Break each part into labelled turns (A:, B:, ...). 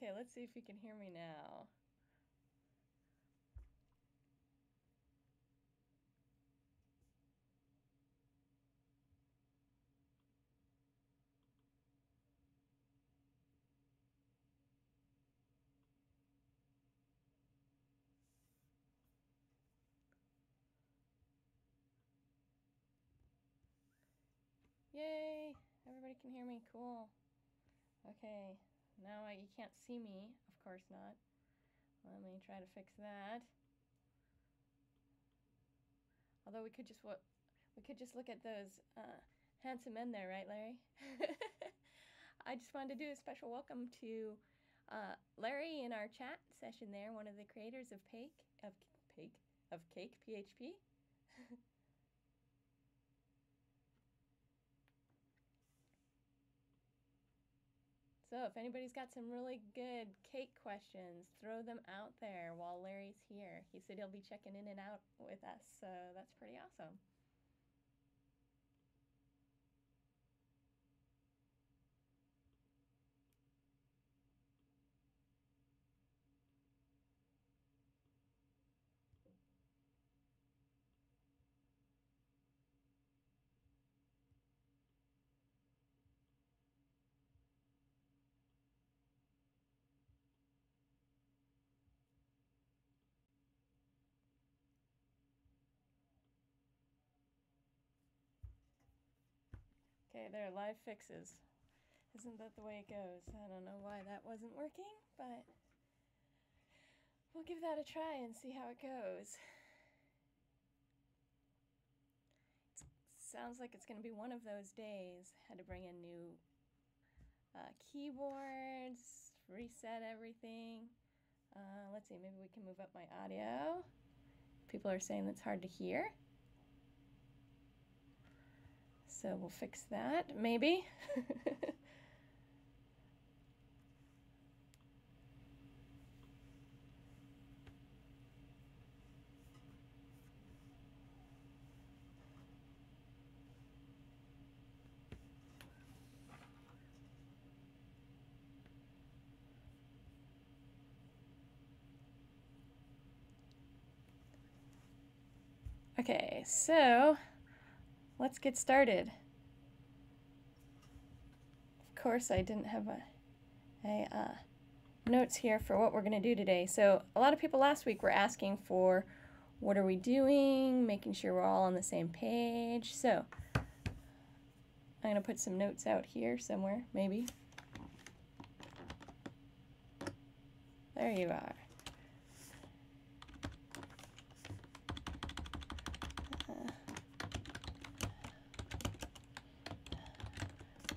A: Okay, let's see if you can hear me now. Yay! Everybody can hear me. Cool. Okay, now you can't see me. Of course not. Let me try to fix that. Although we could just look at those handsome men there, right, Larry? I just wanted to do a special welcome to Larry in our chat session there, one of the creators of CakePHP. So if anybody's got some really good cake questions, throw them out there while Larry's here. He said he'll be checking in and out with us, so that's pretty awesome. Okay, there are live fixes. Isn't that the way it goes? I don't know why that wasn't working, but we'll give that a try and see how it goes. Sounds like it's going to be one of those days. Had to bring in new keyboards, reset everything. Let's see, maybe we can move up my audio. People are saying that's hard to hear. So we'll fix that, maybe. Okay, so let's get started. Of course, I didn't have notes here for what we're going to do today. So a lot of people last week were asking for what are we doing, making sure we're all on the same page. So I'm going to put some notes out here somewhere, maybe. There you are.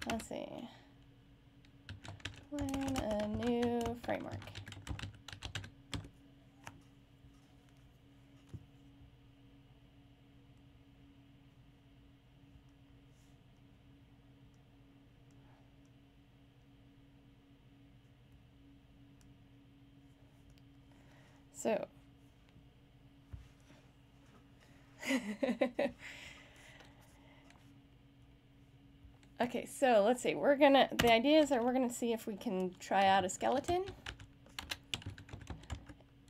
A: Let's see. Learn a new framework. So, okay, so let's see. The idea is that we're gonna see if we can try out a skeleton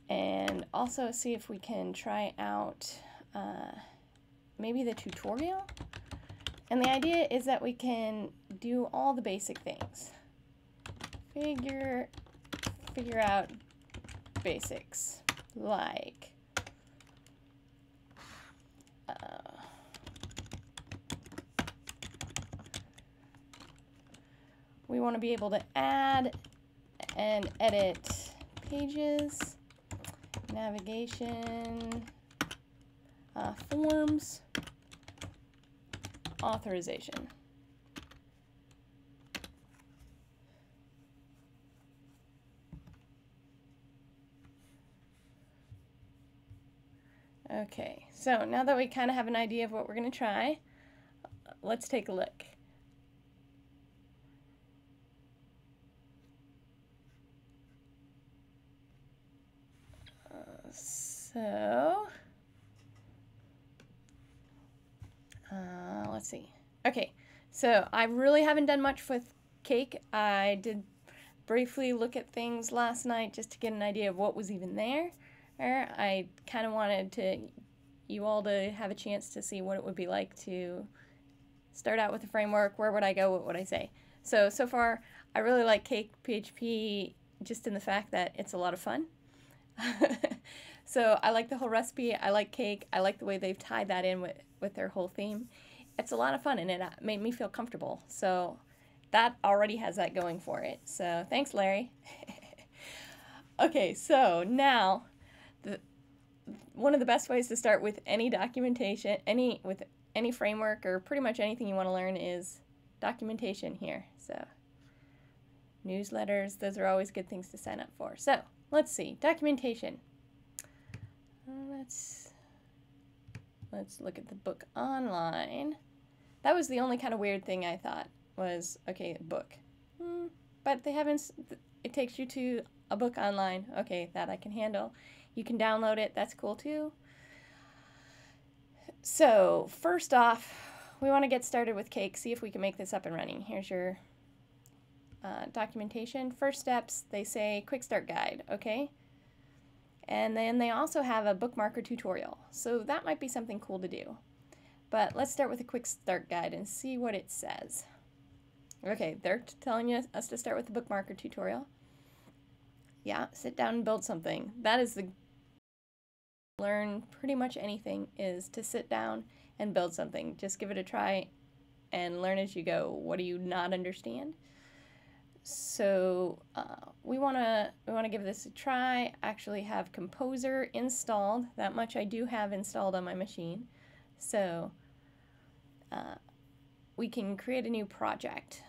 A: and also see if we can try out maybe the tutorial. And the idea is that we can do all the basic things. Figure out basics, like we want to be able to add and edit pages, navigation, forms, authorization. Okay, so now that we kind of have an idea of what we're going to try, let's take a look. Let's see. Okay, so I really haven't done much with Cake. I did briefly look at things last night just to get an idea of what was even there. I kind of wanted you all to have a chance to see what it would be like to start out with a framework. Where would I go? What would I say? So far, I really like CakePHP just in the fact that it's a lot of fun. So I like the whole recipe. I like Cake. I like the way they've tied that in with their whole theme. It's a lot of fun, and it made me feel comfortable. So that already has that going for it. So thanks, Larry. Okay, so now one of the best ways to start with any documentation, with any framework or pretty much anything you want to learn is documentation here. So newsletters, those are always good things to sign up for. So let's see, documentation. Let's look at the book online. That was the only kind of weird thing I thought was, okay, book. But they haven't, it takes you to a book online. Okay, that I can handle. You can download it, that's cool too. So first off, we want to get started with Cake, see if we can make this up and running. Here's your documentation. First steps, they say quick start guide, okay? And then they also have a bookmarker tutorial. So that might be something cool to do. But let's start with a quick start guide and see what it says. Okay, they're telling us to start with the bookmarker tutorial. Yeah, sit down and build something. That is the learn pretty much anything is to sit down and build something. Just give it a try and learn as you go. What do you not understand? So we want to give this a try. Actually have Composure installed. That much I do have installed on my machine. So we can create a new project.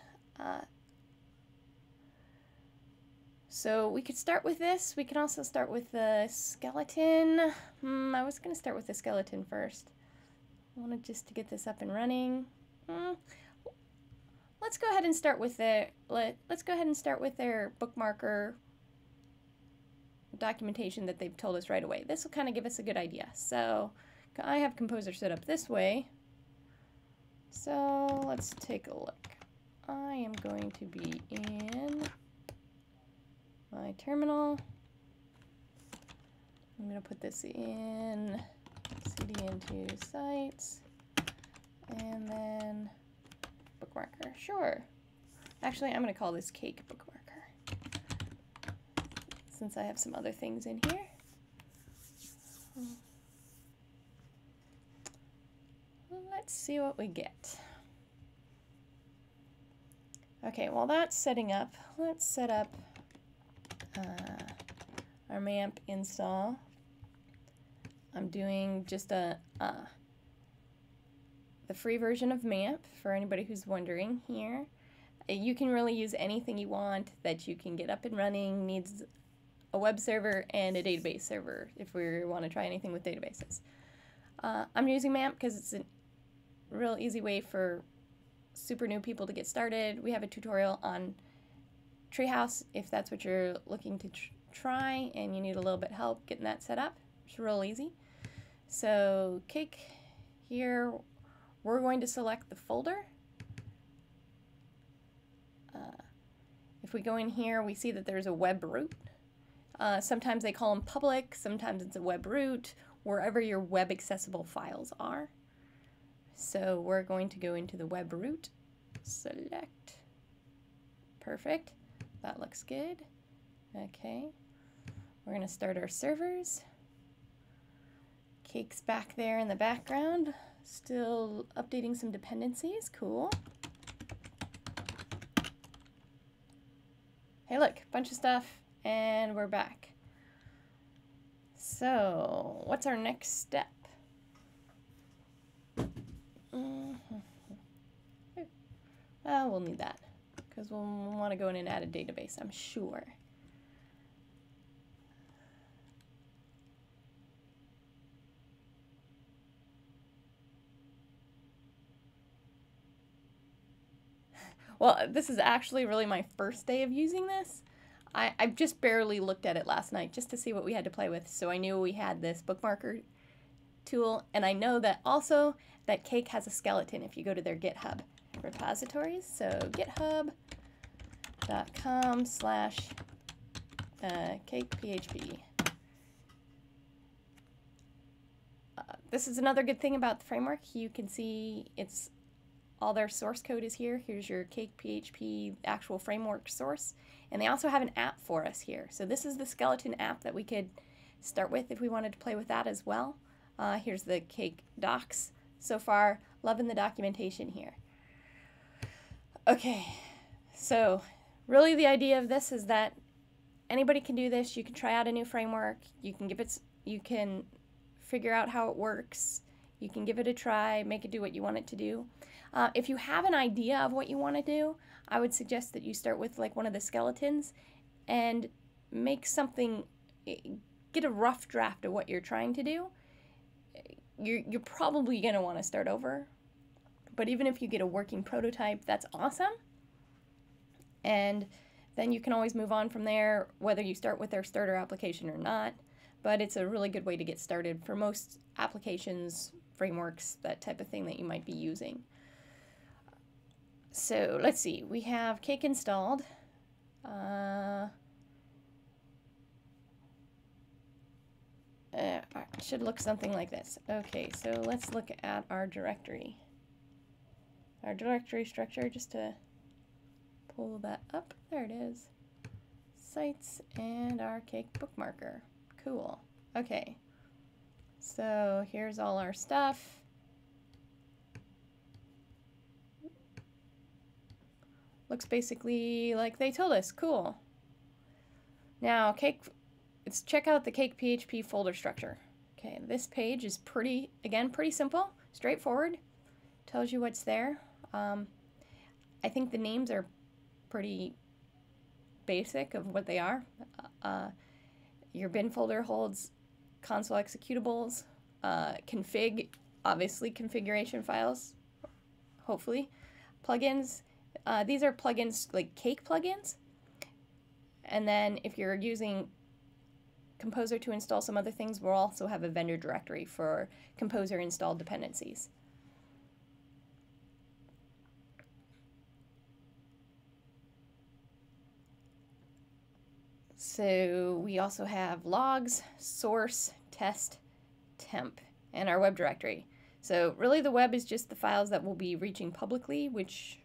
A: So we could start with this. We can also start with the skeleton. I was going to start with the skeleton first. I wanted just to get this up and running. Let's go ahead and start with their bookmarker documentation that they've told us right away. This will kind of give us a good idea. So I have Composure set up this way. So let's take a look. I am going to be in my terminal. I'm going to put this in cd into sites and then bookmarker. Sure. Actually, I'm going to call this Cake bookmarker since I have some other things in here. Let's see what we get. Okay, while that's setting up, let's set up our Mamp install. I'm doing just the free version of Mamp for anybody who's wondering here. You can really use anything you want that you can get up and running. Needs a web server and a database server if we want to try anything with databases. I'm using Mamp because it's a real easy way for super new people to get started. We have a tutorial on Treehouse if that's what you're looking to try and you need a little bit help getting that set up. It's real easy. So Cake here, we're going to select the folder. If we go in here, we see that there's a web root. Sometimes they call them public, sometimes it's a web root, wherever your web accessible files are. So we're going to go into the web root, select, perfect, that looks good. Okay, we're going to start our servers. Cake's back there in the background, still updating some dependencies, cool. Hey look, bunch of stuff, and we're back. So, what's our next step? Well, we'll need that, because we'll want to go in and add a database, I'm sure. Well, this is actually really my first day of using this. I just barely looked at it last night just to see what we had to play with, so I knew we had this bookmarker tool, and I know that also that Cake has a skeleton if you go to their GitHub repositories. So GitHub, .com/CakePHP. This is another good thing about the framework. You can see it's all their source code is here. Here's your CakePHP actual framework source. And they also have an app for us here. So this is the skeleton app that we could start with if we wanted to play with that as well. Here's the Cake docs. So far, loving the documentation here. Okay, so really the idea of this is that anybody can do this. You can try out a new framework. You can figure out how it works. You can give it a try, make it do what you want it to do. If you have an idea of what you want to do, I would suggest that you start with like one of the skeletons and make something, get a rough draft of what you're trying to do. You're probably going to want to start over, but even if you get a working prototype, that's awesome. And then you can always move on from there, whether you start with their starter application or not. But it's a really good way to get started for most applications, frameworks, that type of thing that you might be using. So let's see, we have Cake installed. It should look something like this. Okay, so let's look at our directory. Our directory structure, just to pull that up. There it is. Sites and our Cake bookmarker. Cool. Okay. So here's all our stuff. Looks basically like they told us. Cool. Now, let's check out the CakePHP folder structure. Okay, this page is pretty simple, straightforward. Tells you what's there. I think the names are pretty basic of what they are. Your bin folder holds console executables, config, obviously configuration files, hopefully, plugins. These are plugins like Cake plugins. And then if you're using Composure to install some other things, we'll also have a vendor directory for Composure installed dependencies. So we also have logs, source, test, temp, and our web directory. So really the web is just the files that will be reaching publicly, which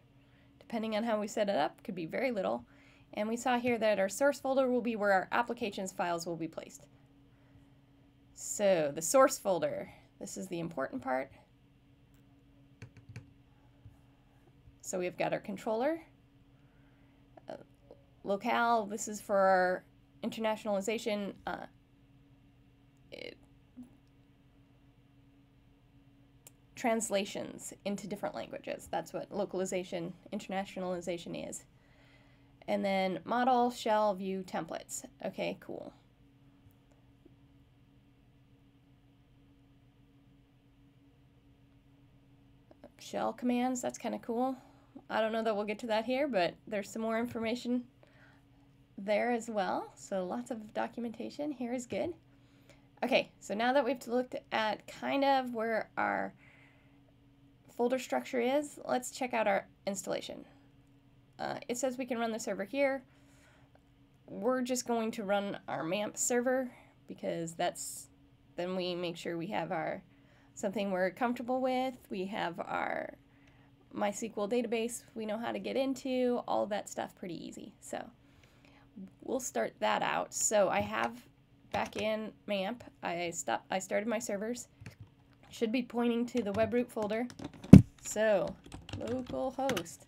A: depending on how we set it up could be very little. And we saw here that our source folder will be where our applications files will be placed. So the source folder, this is the important part. So we've got our controller. Locale, this is for our internationalization translations into different languages. That's what localization, internationalization is. And then model, shell, view, templates. Okay, cool. Shell commands, that's kind of cool. I don't know that we'll get to that here, but there's some more information there as well. So lots of documentation here is good. Okay, so now that we've looked at kind of where our folder structure is, let's check out our installation. It says we can run the server here. We're just going to run our Mamp server because then we make sure we have something we're comfortable with. We have our MySQL database we know how to get into, all of that stuff pretty easy. So we'll start that out. So I have back in Mamp, I started my servers. Should be pointing to the webroot folder. So localhost.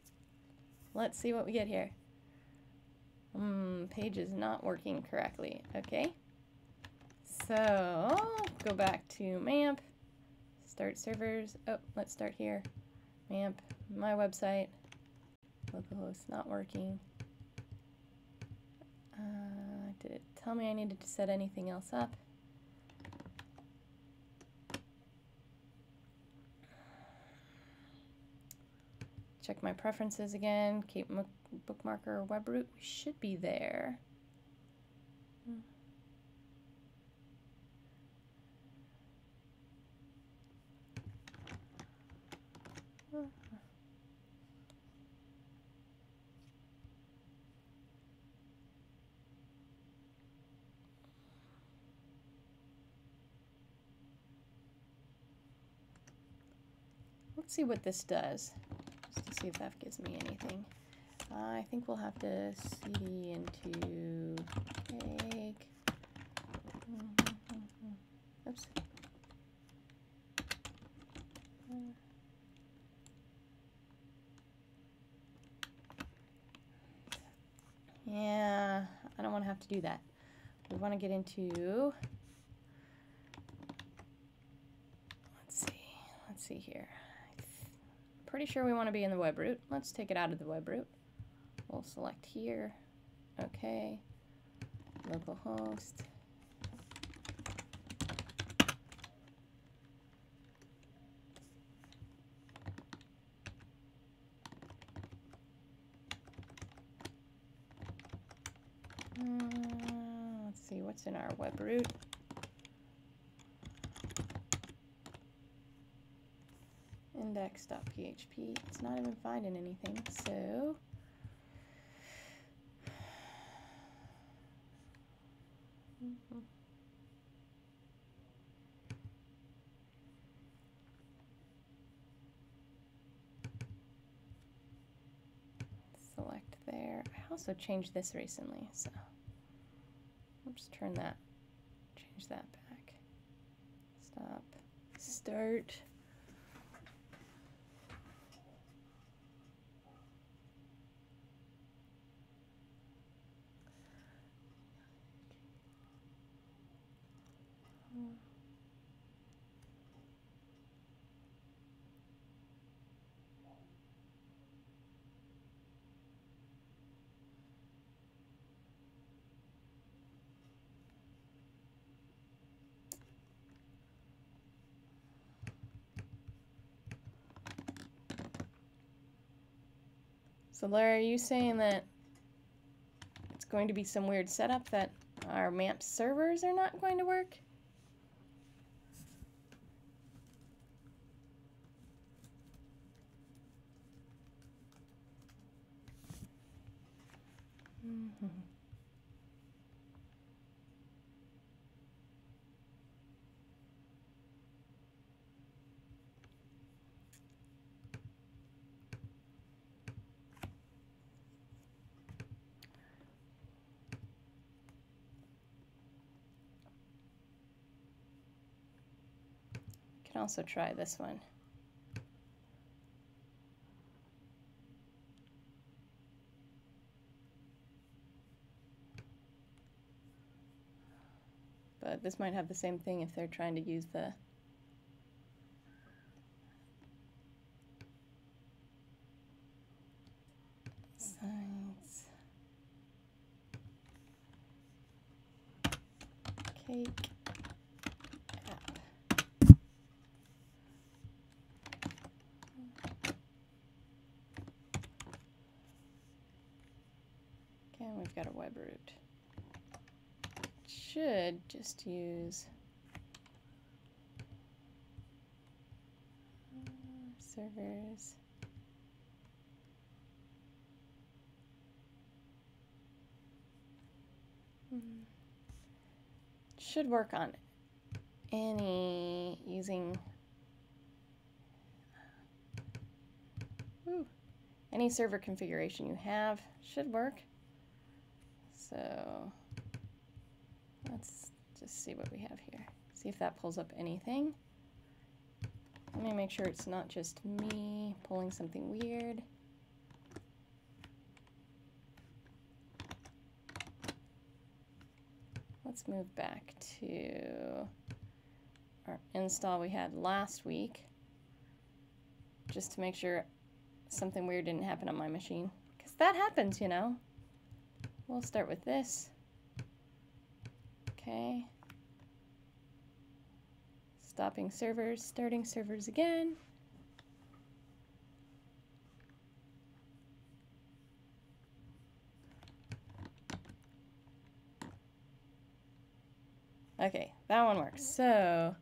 A: Let's see what we get here. Page is not working correctly. Okay. So go back to Mamp. Start servers. Oh, let's start here. Mamp, my website. Localhost not working. Did it tell me I needed to set anything else up? Check my preferences again. Cape bookmarker webroot. We should be there. Let's see what this does, just to see if that gives me anything. I think we'll have to cd into cake. Oops. Yeah, I don't want to have to do that. We want to get into, let's see here. Pretty sure we want to be in the web root. Let's take it out of the web root. We'll select here. Okay. Localhost. Let's see what's in our web root. Index.php. It's not even finding anything, so select there. I also changed this recently, so oops, turn that, change that back. Stop, start. So Larry, are you saying that it's going to be some weird setup that our Mamp servers are not going to work? Can also try this one. But this might have the same thing if they're trying to use the sites. Cake app. Okay, and we've got a web root. Should just use servers. Should work on any using any server configuration you have. Should work. So let's just see what we have here. See if that pulls up anything. Let me make sure it's not just me pulling something weird. Let's move back to our install we had last week, just to make sure something weird didn't happen on my machine, because that happens, you know. We'll start with this. Okay. Stopping servers, starting servers again. Okay, that one works. So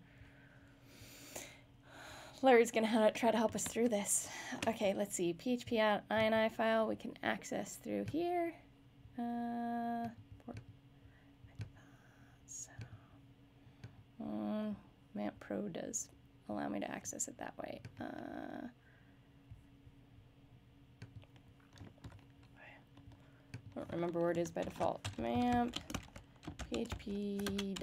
A: Larry's gonna try to help us through this. Okay, let's see. PHP ini file we can access through here. Mamp Pro does allow me to access it that way. I don't remember where it is by default. Mamp PHP.ini.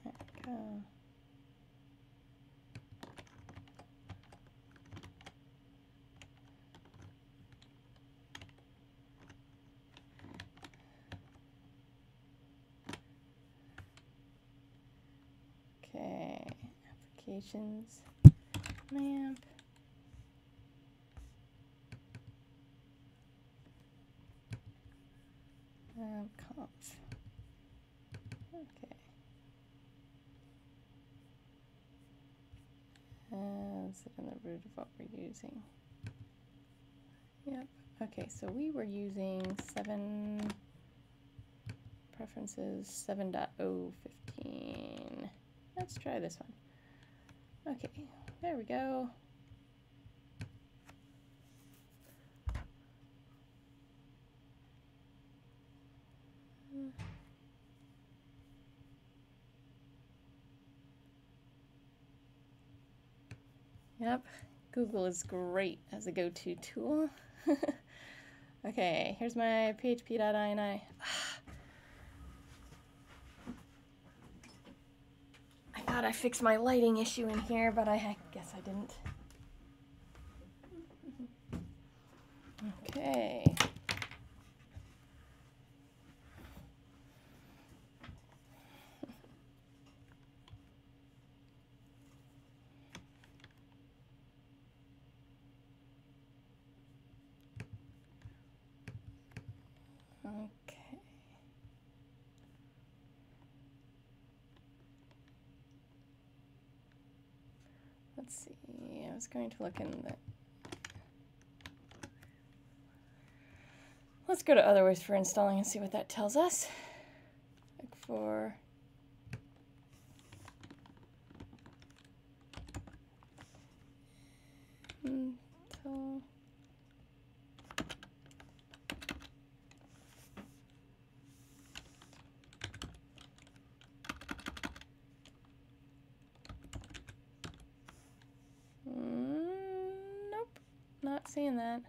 A: There we go. Okay, applications, Mamp. Conf. Okay. Is it in the root of what we're using? Yep. Okay, so we were using 7 preferences 7.015. Let's try this one. Okay, there we go. Yep, Google is great as a go-to tool. Okay, here's my php.ini. I thought I fixed my lighting issue in here, but I guess I didn't. Okay. Okay. Let's see. I was going to look in the. Let's go to other ways for installing and see what that tells us. Look for. Until. Nope, not seeing that.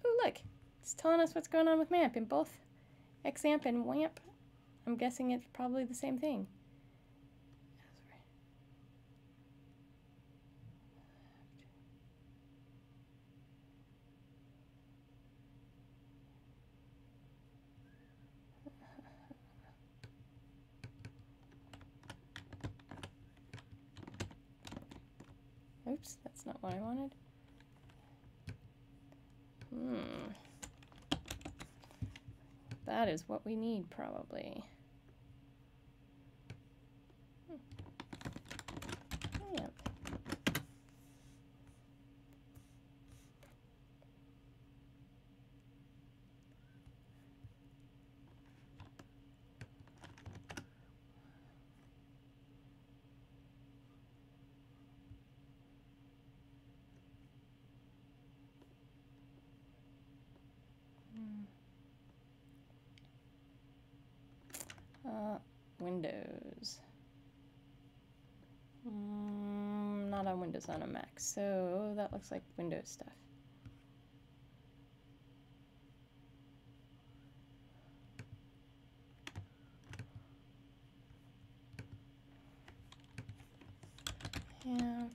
A: Oh, look, it's telling us what's going on with Mamp in both XAMPP and WAMP. I'm guessing it's probably the same thing. Oops, that's not what I wanted. That is what we need, probably. Yep. Windows. Not on Windows, on a Mac. So that looks like Windows stuff. Yeah.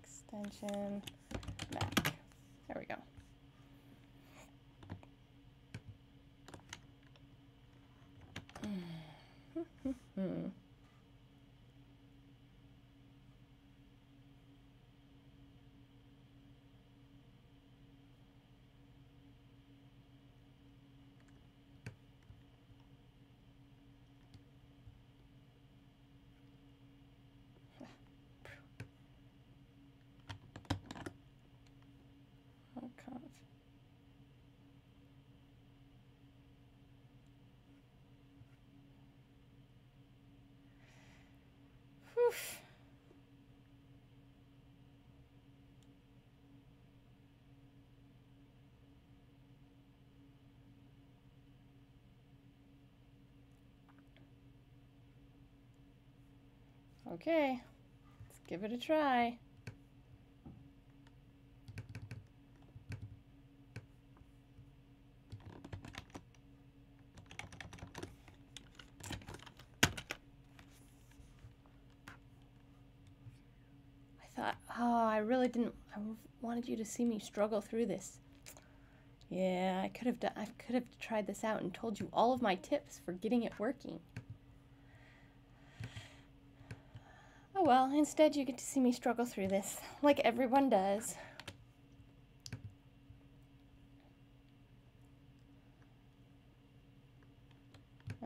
A: Extension Mac. There we go. Oof. Okay, let's give it a try. I really didn't. I wanted you to see me struggle through this. Yeah, I could have tried this out and told you all of my tips for getting it working. Oh well, instead you get to see me struggle through this, like everyone does.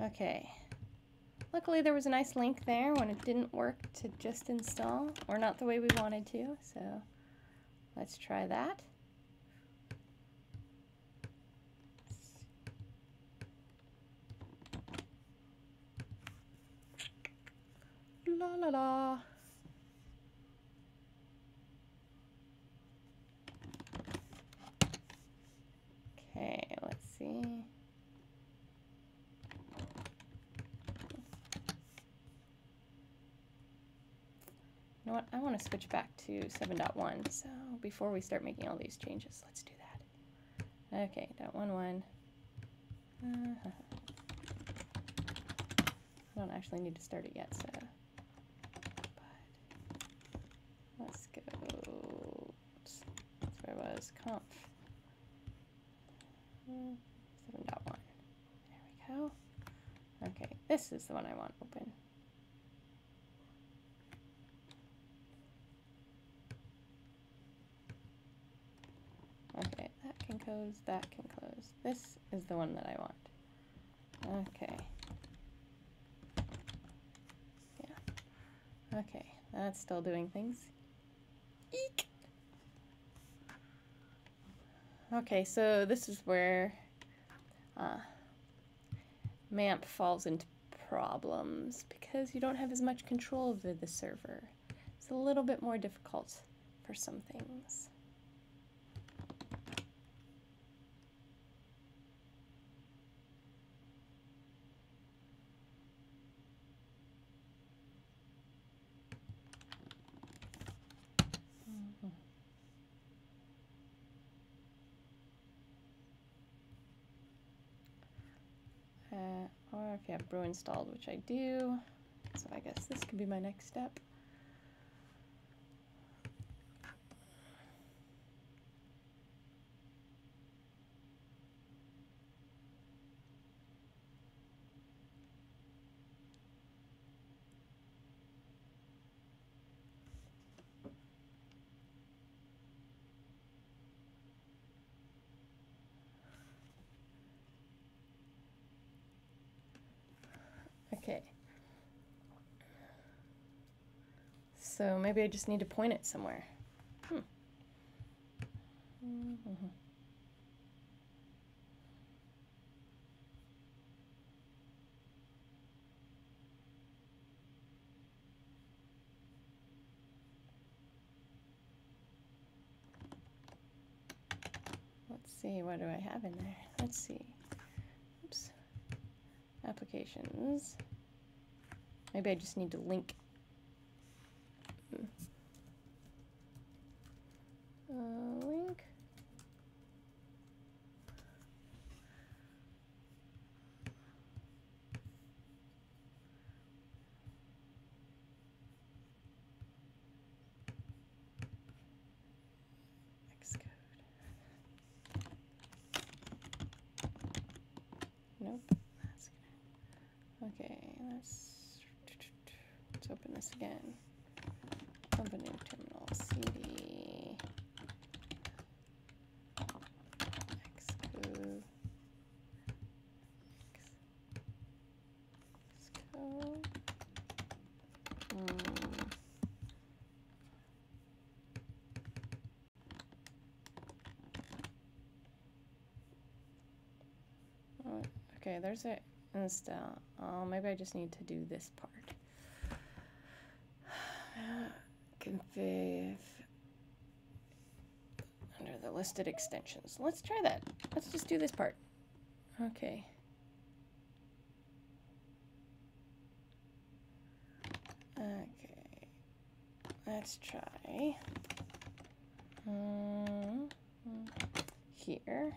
A: Okay. Luckily there was a nice link there when it didn't work to just install, or not the way we wanted to, so let's try that. La la la. Okay, let's see. You know what? I want to switch back to 7.1, so before we start making all these changes, let's do that. Okay, .11. I don't actually need to start it yet, so. But let's go. Oops, that's where I was. Conf 7.1. There we go. Okay, this is the one I want open. Okay, that can close, that can close. This is the one that I want. Okay. Yeah. Okay, that's still doing things. Eek! Okay, so this is where Mamp falls into problems because you don't have as much control over the server. It's a little bit more difficult for some things. Or if you have brew installed, which I do, so I guess this could be my next step. Okay. So maybe I just need to point it somewhere. Let's see, what do I have in there? Let's see. Oops. Applications. Maybe I just need to link. Link. Xcode. Nope. That's good. Okay, let's open this again. Open new terminal. CD. Xcode. Xcode. Okay, there's it install. Maybe I just need to do this part. config under the listed extensions. Let's try that. Let's just do this part. Okay. Okay. Let's try here.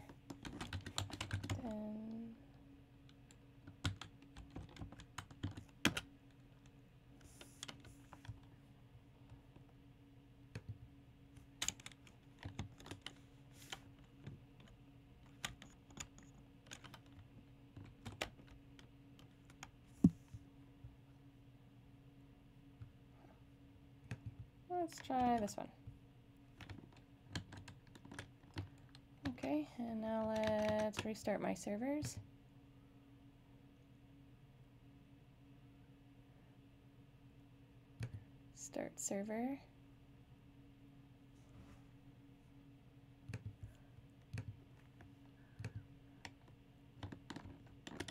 A: Then let's try this one. Okay, and now let's restart my servers. Start server.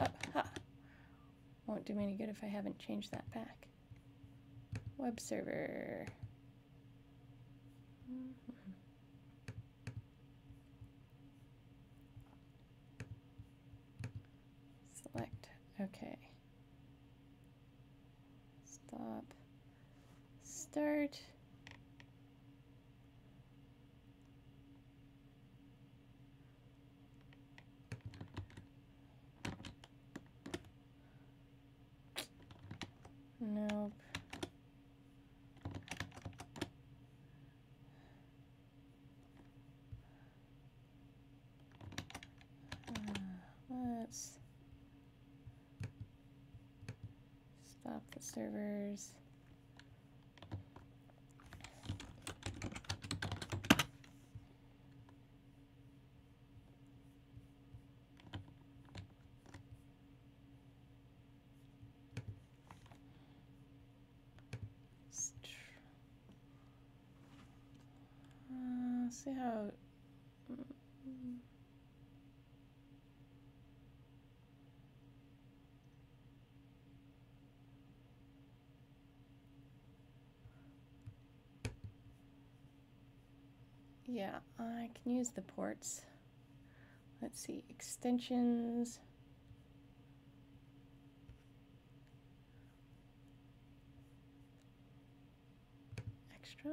A: Oh, ha! Won't do me any good if I haven't changed that back. Web server. Select. Okay. Stop. Start. Nope. Let's stop the servers. See how yeah, I can use the ports. Let's see, extensions. Extra.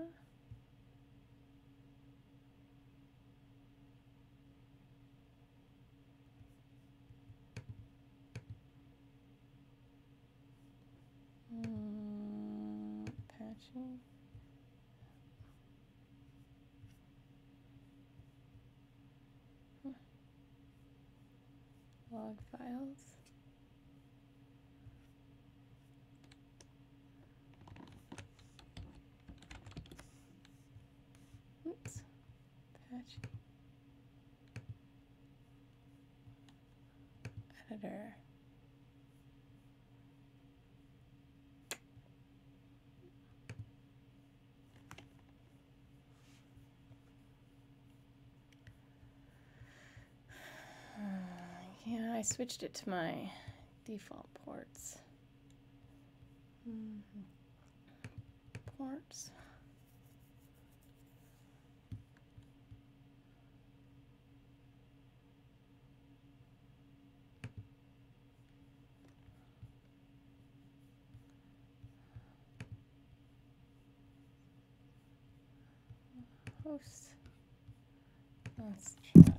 A: Patching. Log files. Oops. Patching. Editor. Yeah, I switched it to my default ports. Ports. Host. Let's try.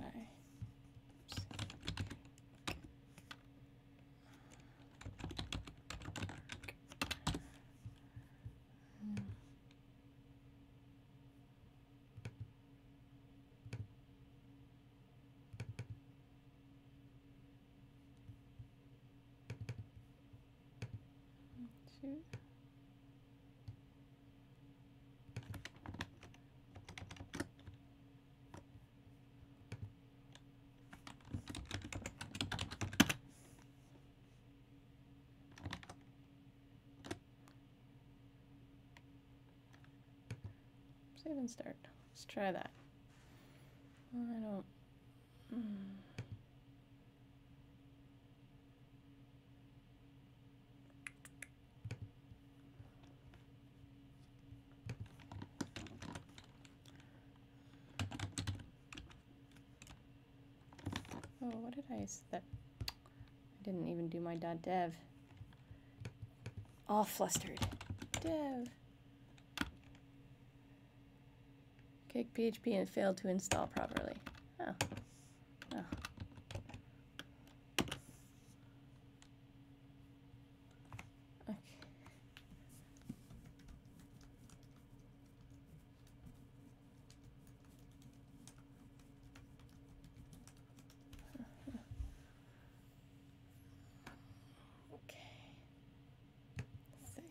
A: Save and start. Let's try that. I don't. Oh, what did I set? I didn't even do my .dev. All flustered. Dev. CakePHP and failed to install properly. Oh. Oh. Okay. Save.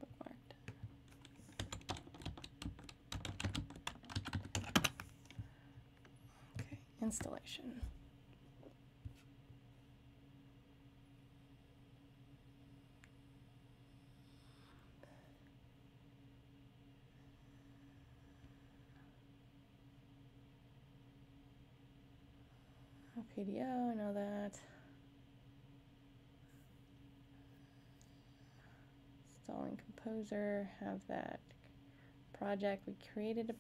A: Bookmarked. Okay, installation. PDO, I know that. Installing Composure, have that project. We created a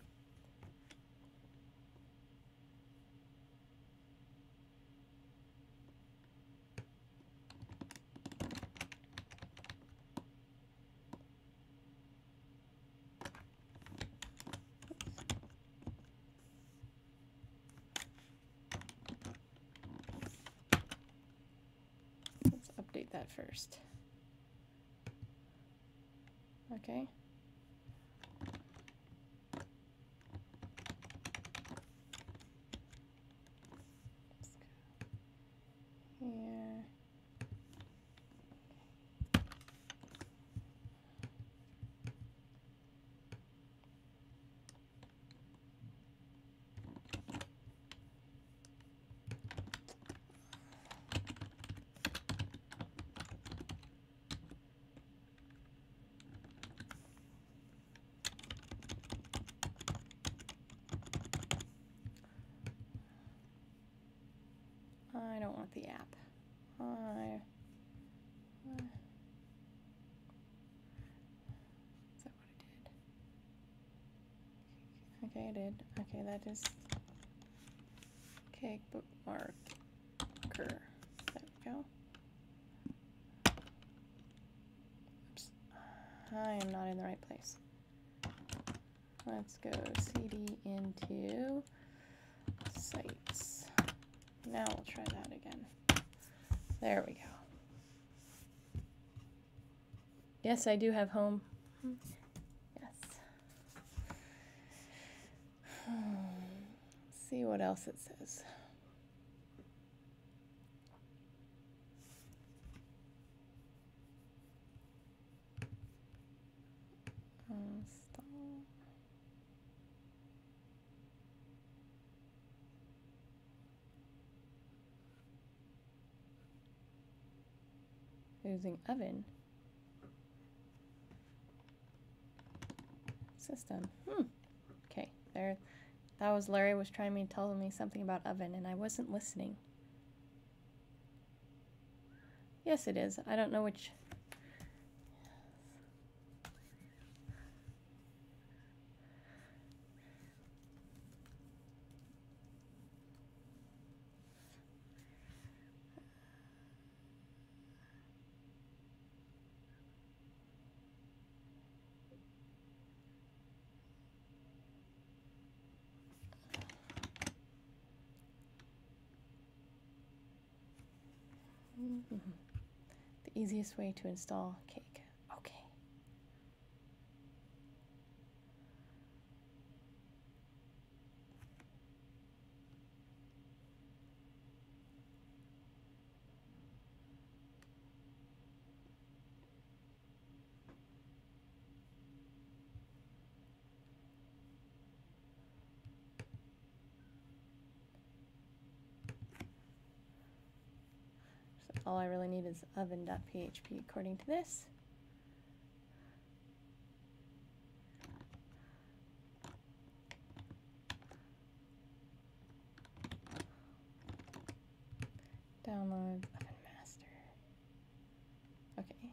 A: let's update that first. Okay. Let's go here. I don't want the app. Is that what I did? Okay, I did. Okay, that is cake bookmarker. There we go. Oops. I am not in the right place. Let's go cd into sites. Now we'll try that again. There we go. Yes, I do have home. Yes. Let's see what else it says. Install. Using oven. System. Okay, there. That was Larry was trying to tell me something about oven, and I wasn't listening. Yes, it is. I don't know which. The easiest way to install Cake. Okay. All I really need is oven.php according to this. Download oven master. Okay.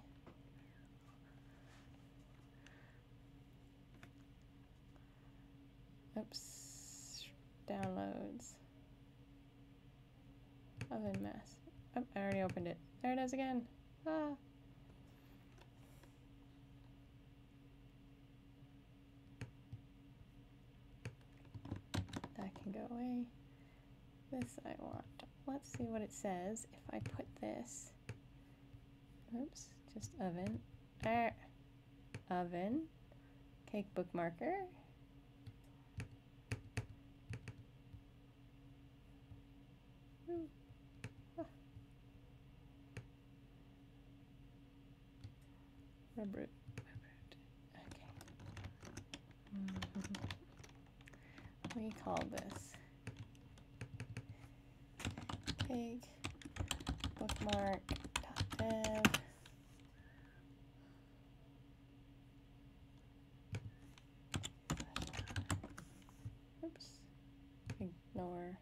A: Oops. Downloads. Oven mess. Oh, I already opened it. There it is again. Ah. That can go away. This I want. Let's see what it says if I put this. Oops, just oven. Oven. Cake bookmarker. Webroot. Okay. We call this cake bookmark.dev. Oops. Ignore.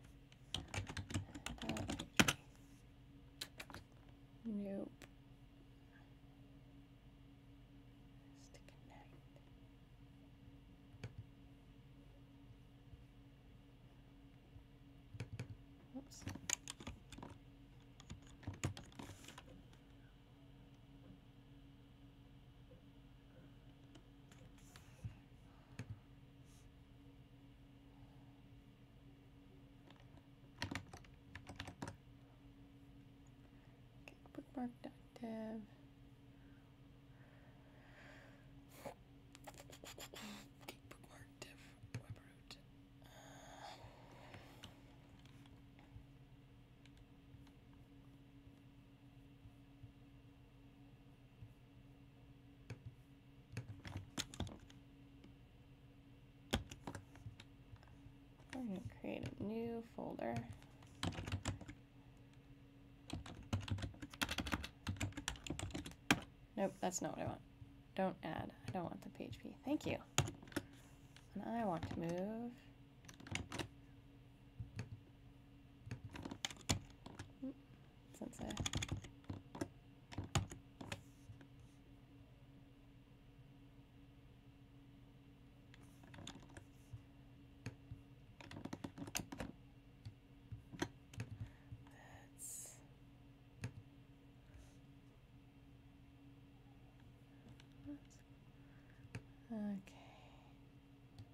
A: Nope. Oops. Bookmark.dev. Bookmark.dev webroot. We're going to create a new folder. Nope, that's not what I want. Don't add. I don't want the PHP. Thank you. And I want to move. Since okay.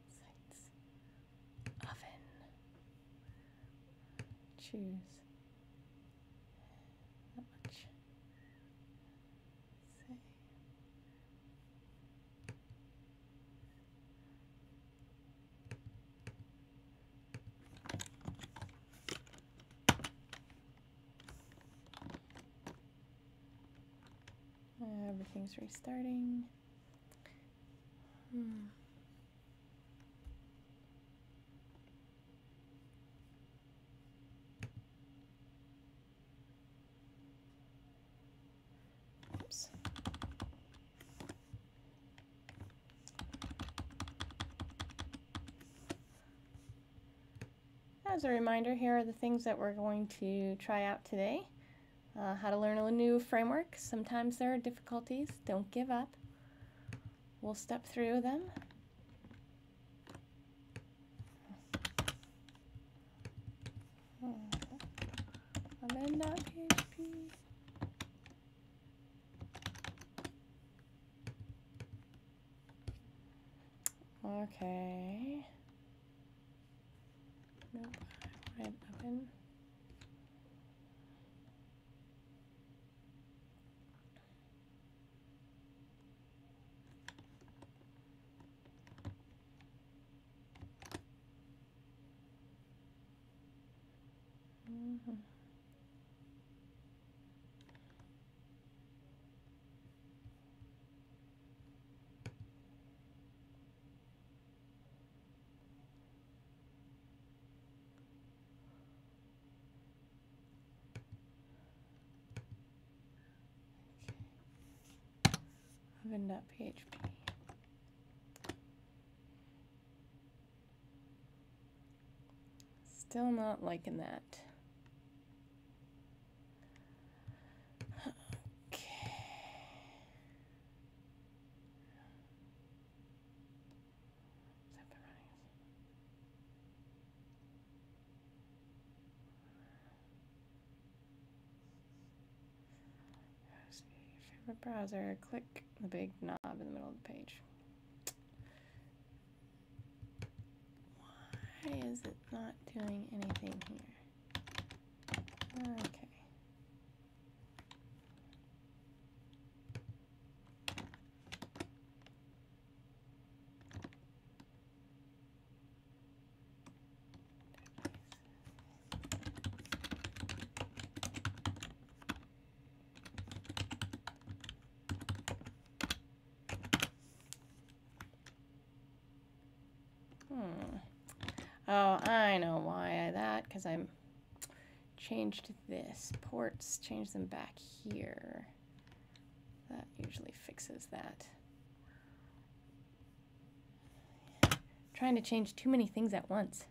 A: Sites. Oven. Choose. How much? Say. Everything's restarting. Oops. As a reminder, here are the things that we're going to try out today. How to learn a new framework. Sometimes there are difficulties. Don't give up. We'll step through them. Oven.php. Okay. Nope, I wanted oven. Oven.php. Still not liking that. Okay. Web browser, click the big knob in the middle of the page. Why is it not doing anything here? Okay. Oh, I know why that, because I'm changed this. Ports, change them back here. That usually fixes that. Trying to change too many things at once.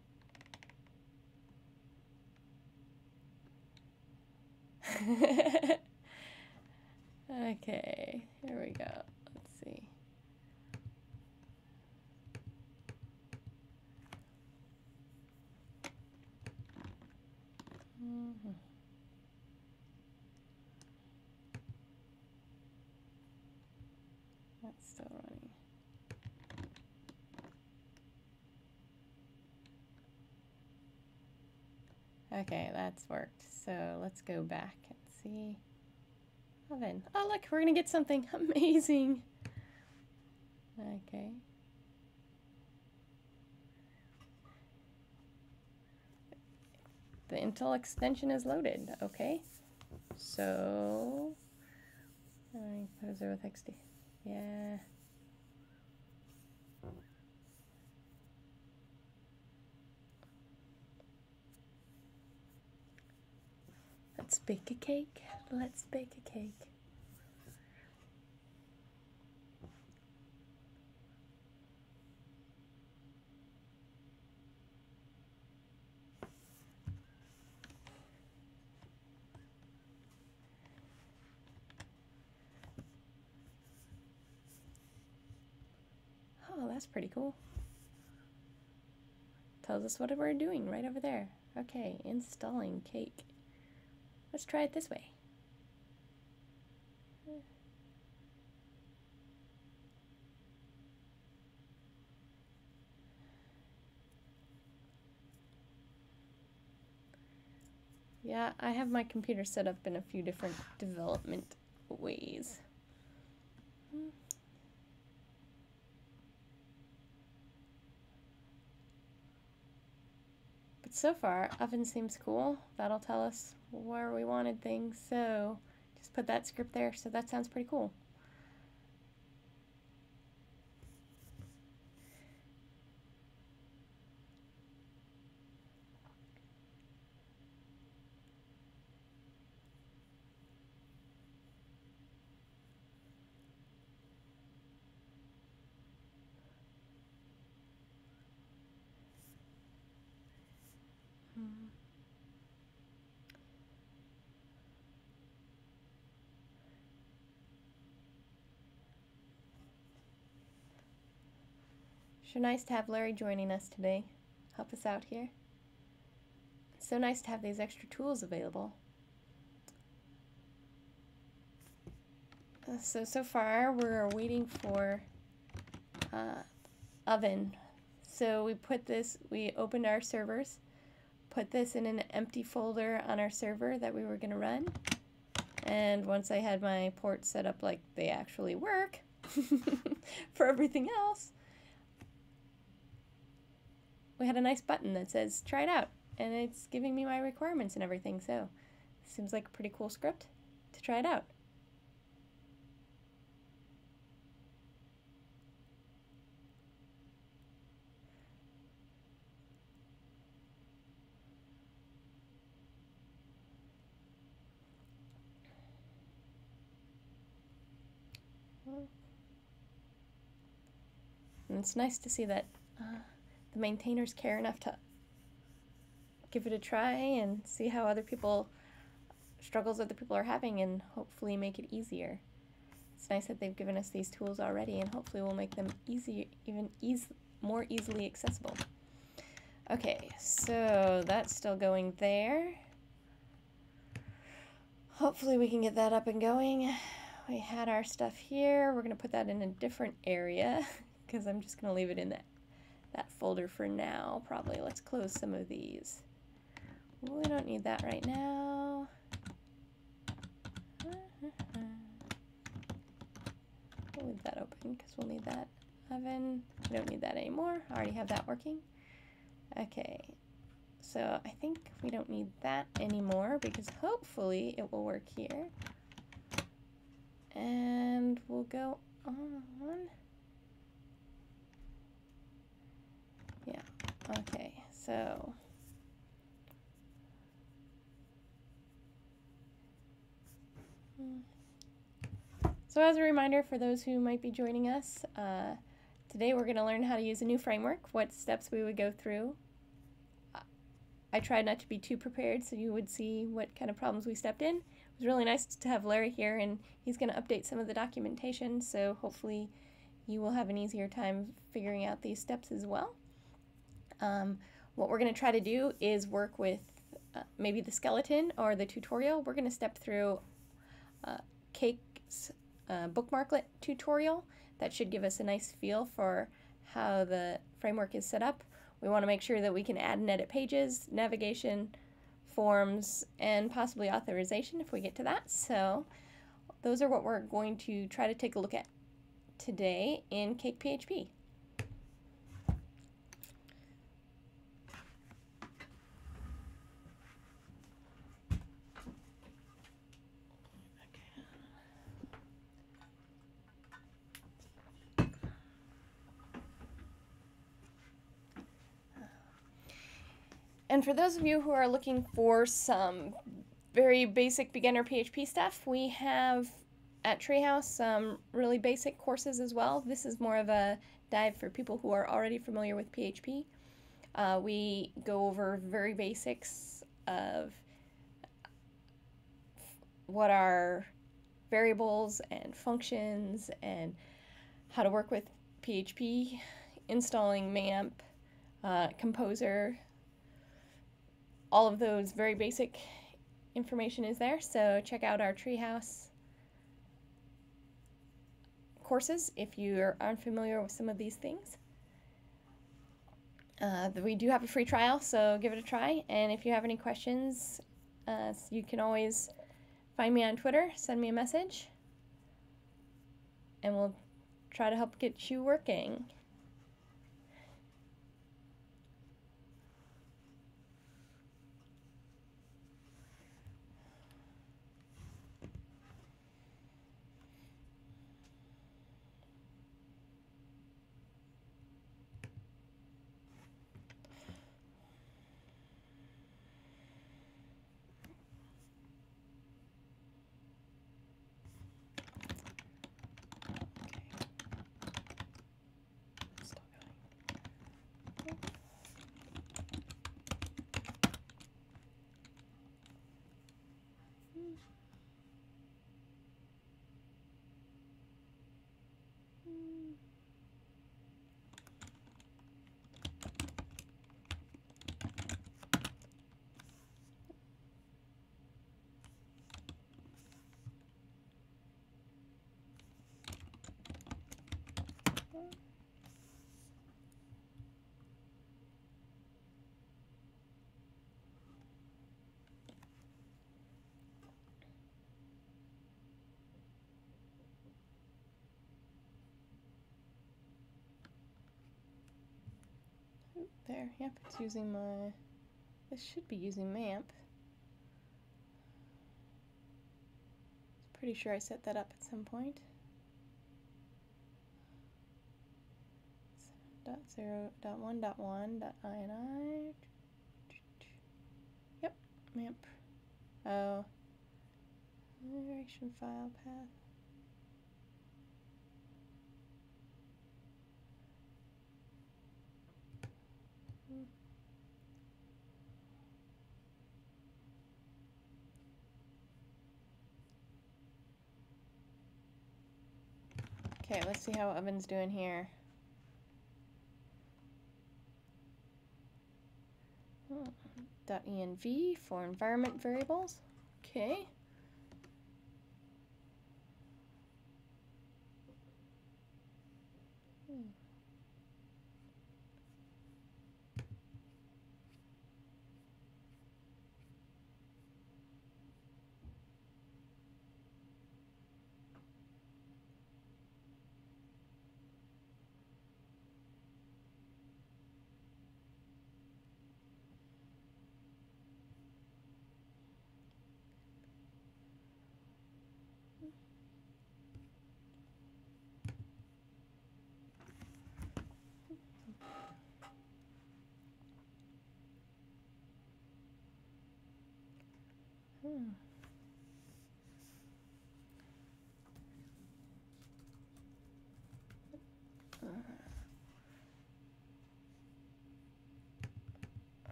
A: Okay, here we go. Let's see. That's still running. Okay, that's worked. So let's go back and see. Oven. Oh, look, we're gonna get something amazing. Okay. The Intel extension is loaded. Okay. So, Composure with XD. Yeah. Let's bake a cake. Let's bake a cake. Oh, that's pretty cool. Tells us what we're doing right over there. Okay, installing cake. Let's try it this way. Yeah, I have my computer set up in a few different development ways. But so far, oven seems cool. That'll tell us where we wanted things, so just put that script there, so that sounds pretty cool. Sure nice to have Larry joining us today. Help us out here. It's so nice to have these extra tools available. So far we're waiting for oven. So we opened our servers, put this in an empty folder on our server that we were going to run. And once I had my ports set up like they actually work for everything else, we had a nice button that says try it out, and it's giving me my requirements and everything, so seems like a pretty cool script to try it out. And it's nice to see that the maintainers care enough to give it a try and see how struggles other people are having, and hopefully make it easier. It's nice that they've given us these tools already, and hopefully we'll make them more easily accessible. Okay, so that's still going there. Hopefully we can get that up and going. we had our stuff here. We're going to put that in a different area because I'm just going to leave it in that folder for now, probably. Let's close some of these. We don't need that right now. We'll leave that open because we'll need that oven. We don't need that anymore. I already have that working. Okay, so I think we don't need that anymore because hopefully it will work here. And we'll go on. Yeah, okay, so as a reminder for those who might be joining us, today we're going to learn how to use a new framework, what steps we would go through. I tried not to be too prepared so you would see what kind of problems we stepped in. It was really nice to have Larry here, and he's going to update some of the documentation, so hopefully you will have an easier time figuring out these steps as well. What we're going to try to do is work with maybe the skeleton or the tutorial. We're going to step through Cake's bookmarklet tutorial. That should give us a nice feel for how the framework is set up. We want to make sure that we can add and edit pages, navigation, forms, and possibly authorization if we get to that. So those are what we're going to try to take a look at today in CakePHP. And for those of you who are looking for some very basic beginner PHP stuff, we have at Treehouse some really basic courses as well. This is more of a dive for people who are already familiar with PHP. We go over very basics of what are variables and functions and how to work with PHP, installing Mamp, Composure. All of those very basic information is there, so check out our Treehouse courses if you aren't familiar with some of these things. We do have a free trial, so give it a try, and if you have any questions, you can always find me on Twitter, send me a message, and we'll try to help get you working. There, yep, it's using my, this should be using Mamp. Pretty sure I set that up at some point. .0.1.1.ini. Yep, Mamp. Oh, direction file path. Okay, let's see how Oven's doing here. .env for environment variables. Okay.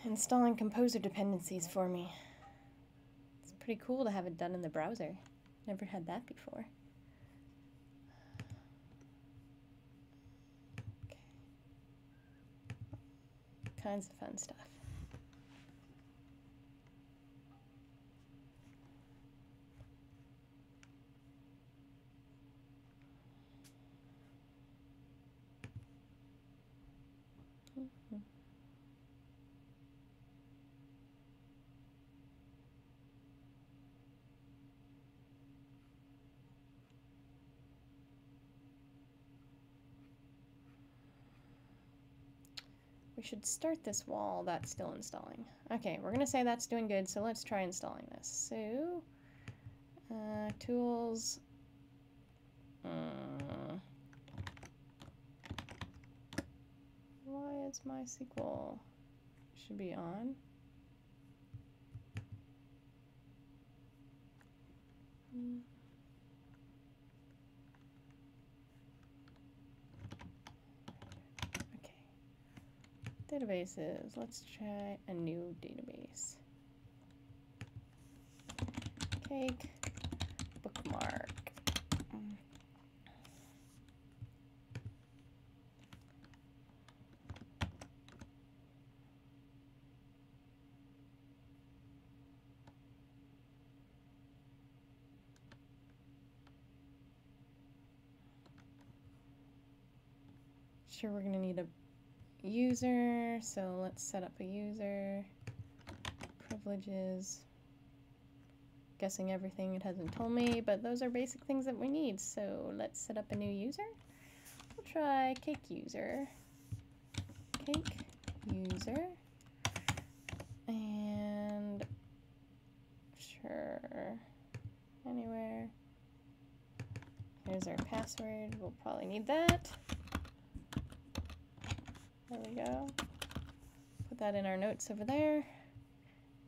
A: Installing Composure dependencies for me. It's pretty cool to have it done in the browser. Never had that before. Okay. Kinds of fun stuff. We should start this while that's still installing. Okay, we're gonna say that's doing good, so let's try installing this. So, tools, why is MySQL should be on? Databases, let's try a new database. Cake, bookmark. Sure, we're gonna need a user, so let's set up a user. Privileges. Guessing everything it hasn't told me, but those are basic things that we need, so let's set up a new user. We'll try cake user. Cake user. And sure, anywhere. Here's our password. We'll probably need that. There we go. Put that in our notes over there.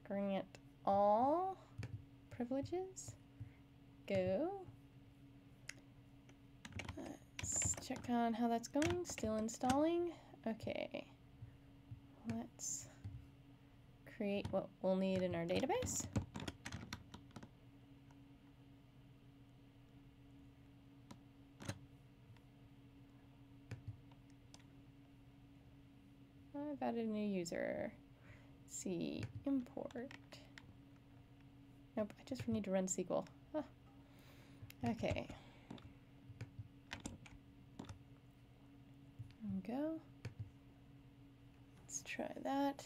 A: Grant all privileges. Go. Let's check on how that's going. Still installing. Okay. Let's create what we'll need in our database. I've added a new user. Let's see, import. Nope, I just need to run SQL. Huh. Okay. There we go. Let's try that.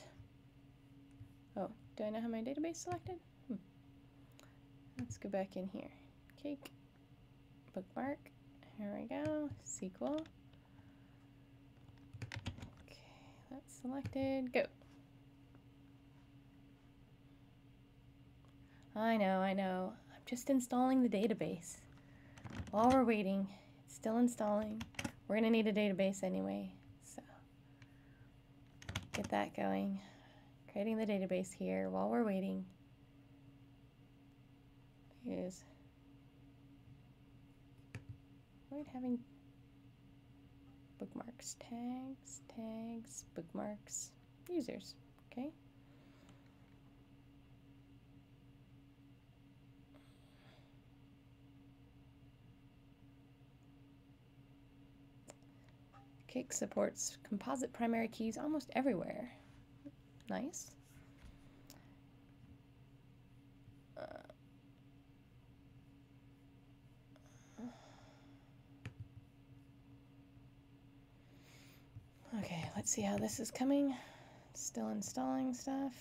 A: Oh, do I not have my database selected? Let's go back in here. Cake, bookmark. Here we go. SQL. That's selected. Go. I know. I'm just installing the database. While we're waiting, it's still installing. We're going to need a database anyway, so get that going. Creating the database here while we're waiting. Is avoid having bookmarks, tags, bookmarks, users, okay? Cake supports composite primary keys almost everywhere. Nice. Okay, let's see how this is coming. Still installing stuff.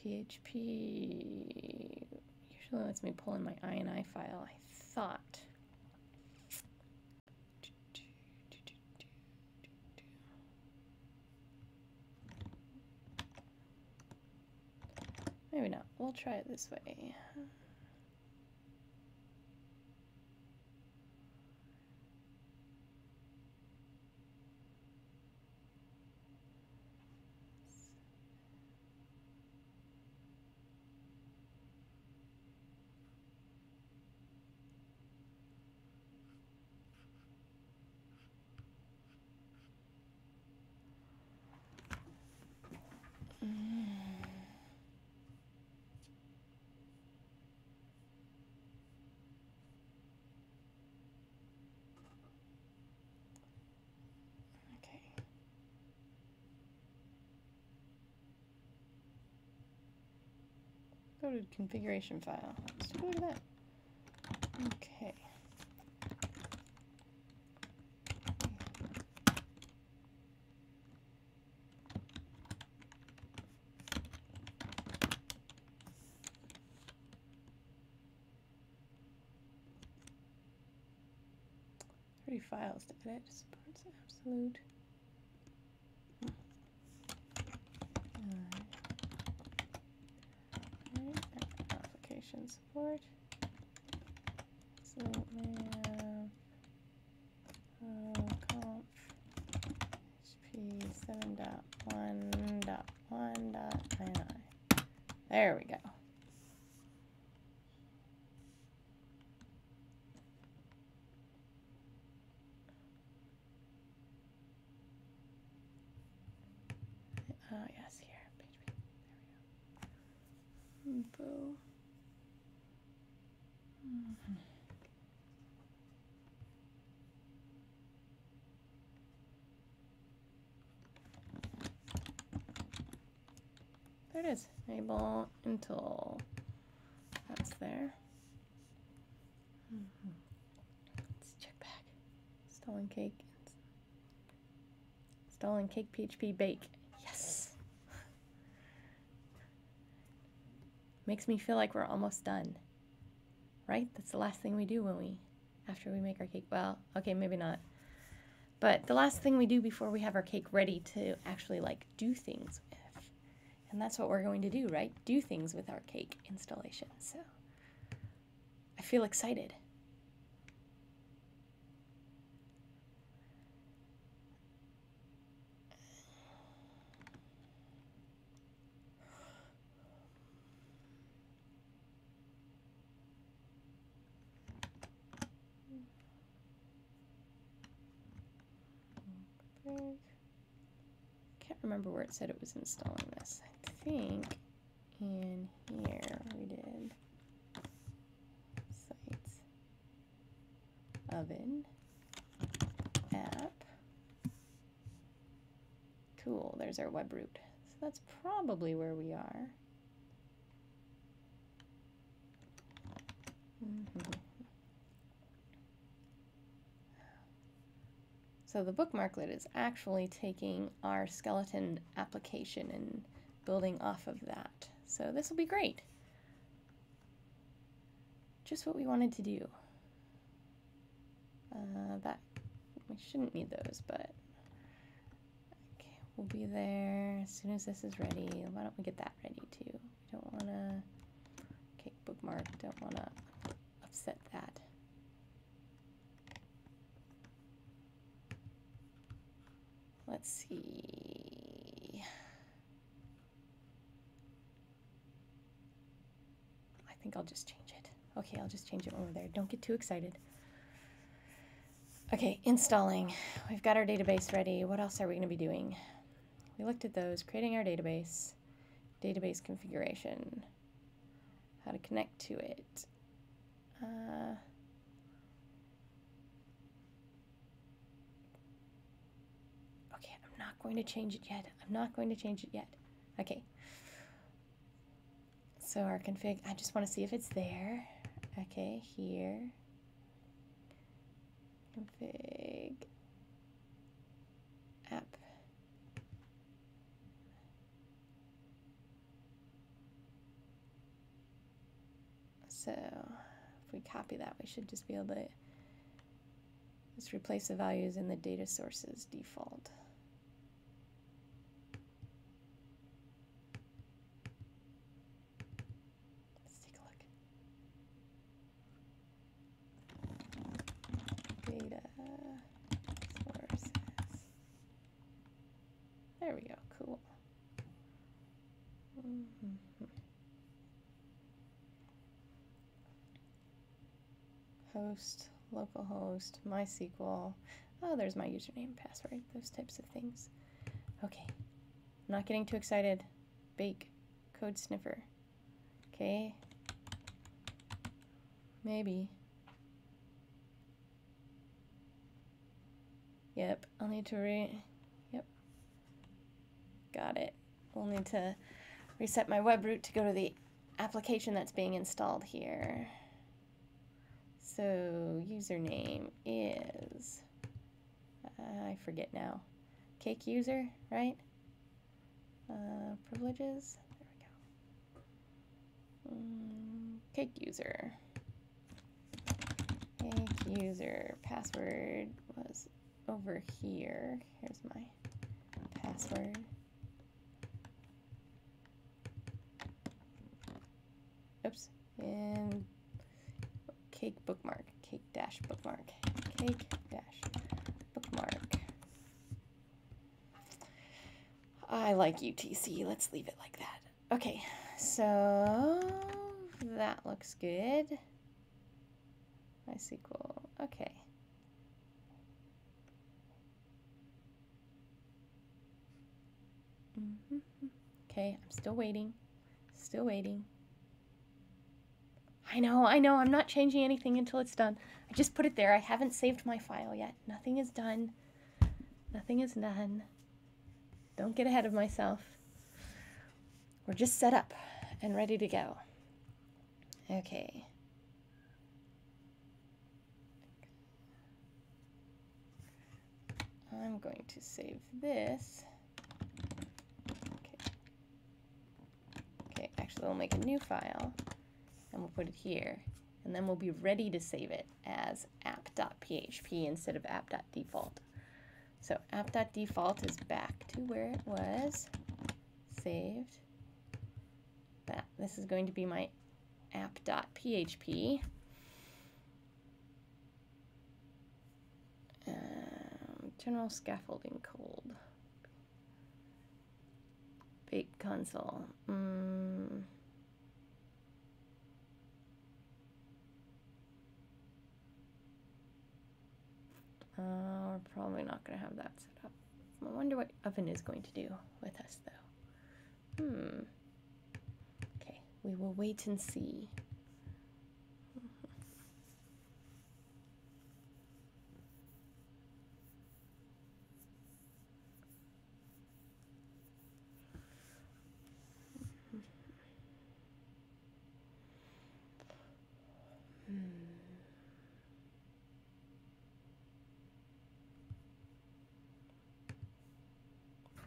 A: PHP usually lets me pull in my INI file, I thought. Maybe not. We'll try it this way. Go to configuration file. Let's go to that. Okay. Files to edit. Supports absolute. Application support. Absolute Mamp. Conf. PHP 7.1.1.ini. There we go. Yes, here, PHP. There we go. Info. There it is. Enable until that's there. Let's check back. Installing Cake. Installing CakePHP bake. Yes. Makes me feel like we're almost done. Right? That's the last thing we do after we make our cake. Well, okay, maybe not. But the last thing we do before we have our cake ready to actually like do things with. And that's what we're going to do, right? Do things with our cake installation. So I feel excited. Can't remember where it said it was installing this. I think in here we did sites, oven, app. Cool, there's our web root. So that's probably where we are. So the bookmarklet is actually taking our skeleton application and building off of that. So this will be great. Just what we wanted to do. That we shouldn't need those, but okay, we'll be there as soon as this is ready. Why don't we get that ready too? We don't want to cake bookmark. Don't want to upset that. Let's see. I think I'll just change it. Okay, I'll just change it over there. Don't get too excited. Okay, installing. We've got our database ready. What else are we going to be doing? We looked at those. Creating our database. Database configuration. How to connect to it. going to change it yet. I'm not going to change it yet. Okay. So our config, I just want to see if it's there. Okay, here. Config app. So if we copy that, we should just be able to just replace the values in the data sources default. Let's take a look. Data sources. There we go. Cool. Host, localhost, MySQL. Oh, there's my username, password, those types of things. Okay, I'm not getting too excited. Bake, code sniffer. Okay, maybe. Yep, I'll need to yep, got it. We'll need to reset my web root to go to the application that's being installed here. So username is, I forget now, Cake user, right? Privileges, there we go. Cake user. Cake user, password was over here. Here's my password. Oops, and cake bookmark, cake dash bookmark, cake dash bookmark. I like UTC, let's leave it like that. Okay, so that looks good. MySQL, okay. Okay, I'm still waiting, still waiting. I know, I'm not changing anything until it's done. I just put it there. I haven't saved my file yet. Nothing is done. Nothing is done. Don't get ahead of myself. We're just set up and ready to go. Okay. I'm going to save this. Okay. Okay, actually we'll make a new file. And we'll put it here, and then we'll be ready to save it as app.php instead of app.default. So app.default is back to where it was, saved. This is going to be my app.php. General scaffolding cold. Bake console. We're probably not going to have that set up. I wonder what oven is going to do with us, though. Okay, we will wait and see.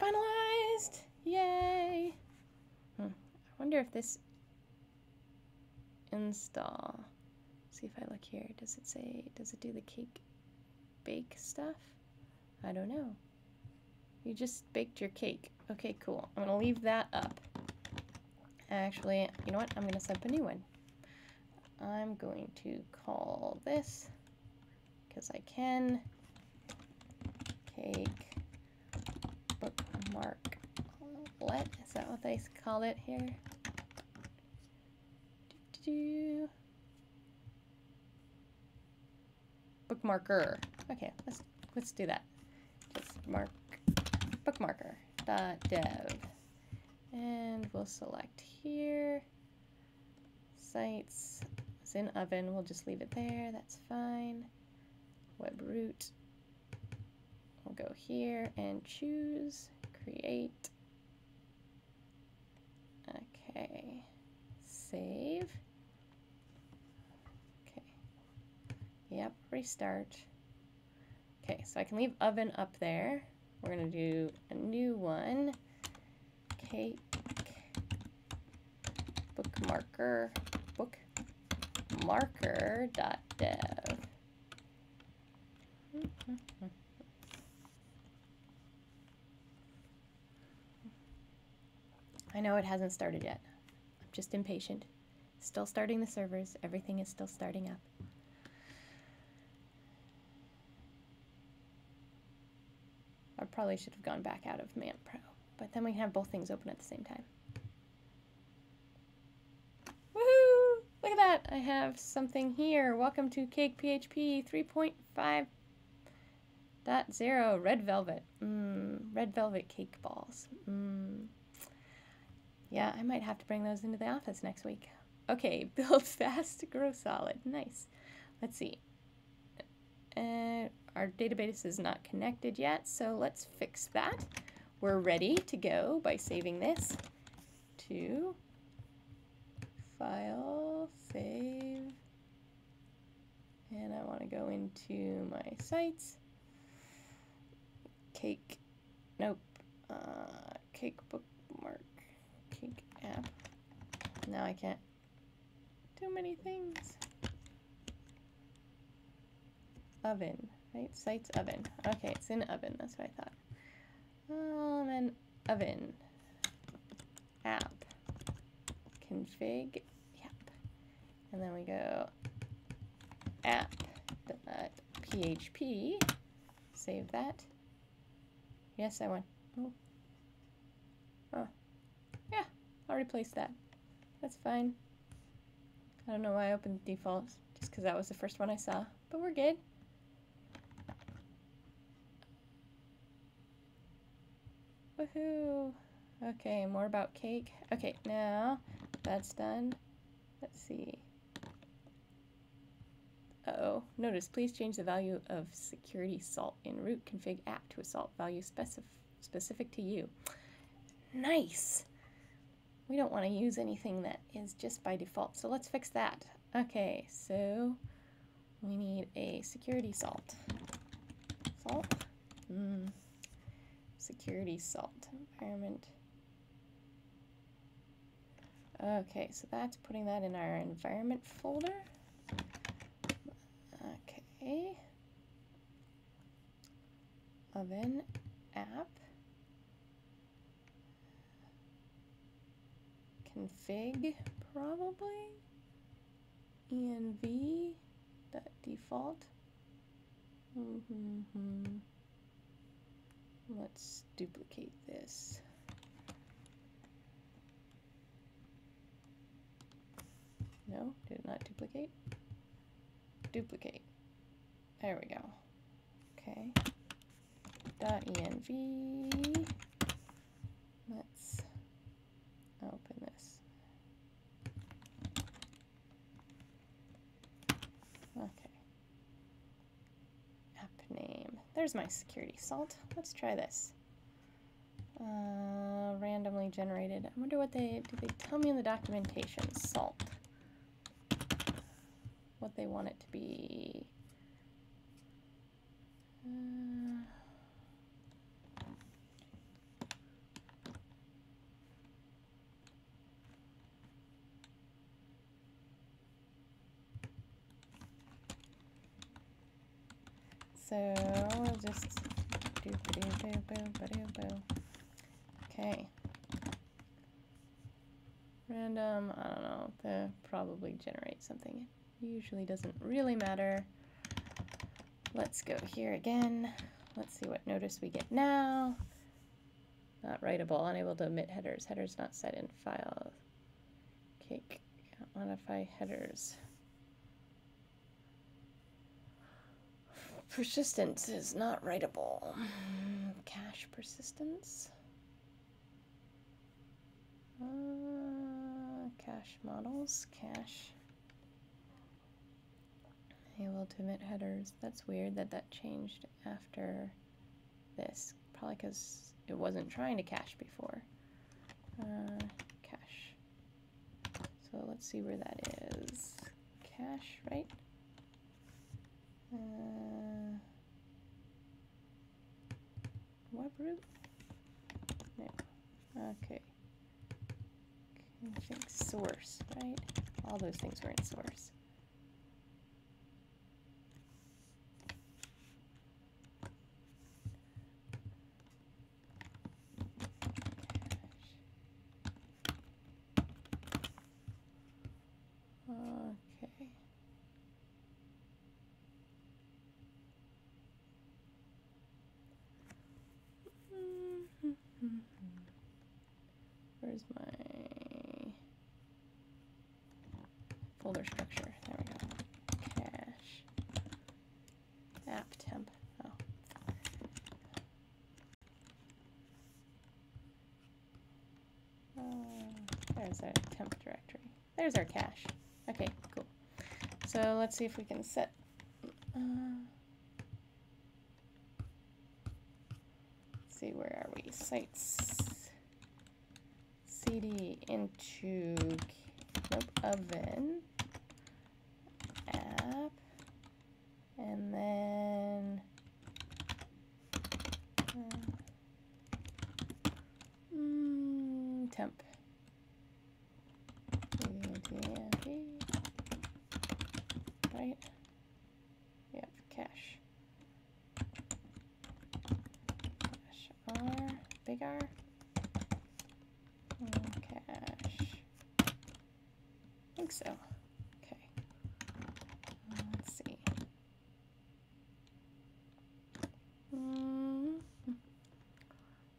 A: Finalized! Yay! I wonder if this install, see if I look here, does it say, does it do the cake bake stuff? I don't know. You just baked your cake. Okay, cool. I'm gonna leave that up. Actually, you know what? I'm gonna set up a new one. I'm going to call this, because I can, cake bookmark. What is that? What they call it here? Bookmarker. Okay, let's do that. Just mark bookmarker.dev, and we'll select here. Sites. It's in oven. We'll just leave it there. That's fine. Web root. We'll go here and choose create. Okay, save. Okay, yep, restart. Okay, so I can leave oven up there. We're gonna do a new one. Cake bookmarker.dev. I know it hasn't started yet. I'm just impatient. Still starting the servers. Everything is still starting up. I probably should have gone back out of Mamp Pro, but then we can have both things open at the same time. Woohoo! Look at that! I have something here. Welcome to CakePHP 3.5.0 Red Velvet. Red Velvet cake balls. Yeah, I might have to bring those into the office next week. Okay, build fast, grow solid. Nice. Let's see. Our database is not connected yet, so let's fix that. We're ready to go by saving this to File, Save, and I want to go into my sites. Cake, nope, Cake bookmark, Cake app. Now I can't do many things. Oven, right? Sites oven. Okay, it's in oven. That's what I thought. And oven. App. Config. Yep. And then we go app.php. Save that. Yes, I want. Oh. Yeah, I'll replace that. That's fine. I don't know why I opened defaults, just because that was the first one I saw, but we're good. Woohoo! Okay, more about cake. Okay, now that's done. Let's see. Uh-oh. Notice, please change the value of security salt in root config app to a salt value specific to you. Nice! We don't want to use anything that is just by default, so let's fix that. Okay, so we need a security salt. Salt? Security salt environment. Okay, so that's putting that in our environment folder. Okay. Oven app. Config probably. env.default. Let's duplicate this. No, did it not duplicate? Duplicate. There we go. Okay. .env. Let's open this. Okay. App name. There's my security salt. Let's try this. Randomly generated. I wonder what did they tell me in the documentation? Salt. What they want it to be. So just do okay. Random, I don't know, they'll probably generate something. It usually doesn't really matter. Let's go here again. Let's see what notice we get now. Not writable, unable to omit headers. Headers not set in file. Cake, can't modify headers. Persistence is not writable. Cache persistence. Cache models, cache. Able to omit headers. That's weird that that changed after this, probably because it wasn't trying to cache before. Cache. So let's see where that is. Cache, right? Web root? No. Okay. I think source, right? All those things were in source. Okay. Where's my folder structure? There we go. Cache. App temp. Oh. There's our temp directory. There's our cache. Okay, cool. So let's see if we can set. Let's see, where are we? Sites. CD into oven. App. And then temp. Right? Yep, cache. Cache R, big R. Cache. I think so. Okay. Let's see.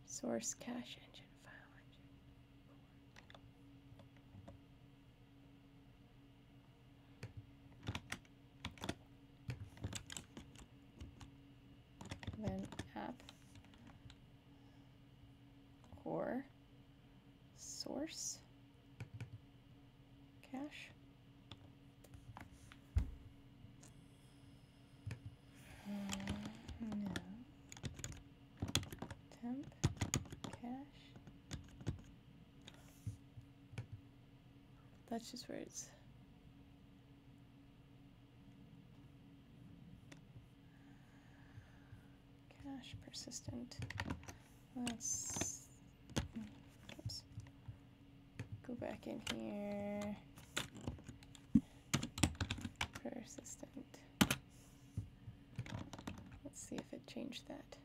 A: Source cache engine file engine. Then app core source cache. No. Temp cache. That's just where it's. Cache persistent. Let's oops. Go back in here. Persistent. Let's see if it changed that.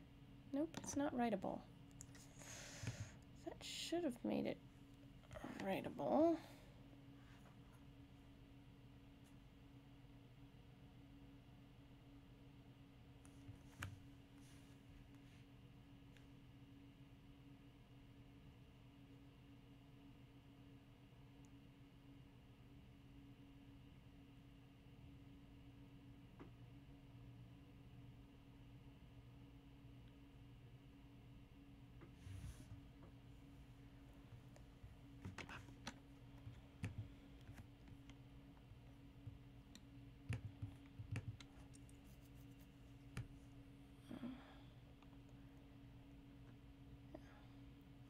A: Nope, it's not writable. That should have made it writable.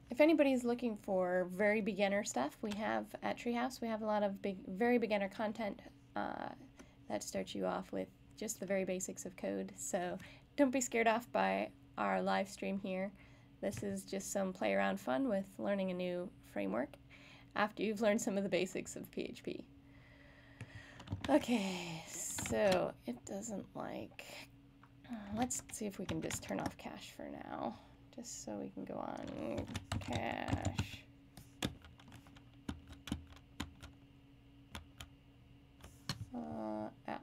A: If anybody's looking for very beginner stuff, we have at Treehouse, we have a lot of very beginner content that starts you off with just the very basics of code. So don't be scared off by our live stream here. This is just some play around fun with learning a new framework after you've learned some of the basics of PHP. Okay, so it doesn't like, let's see if we can just turn off cache for now. Just so we can go on cache. App.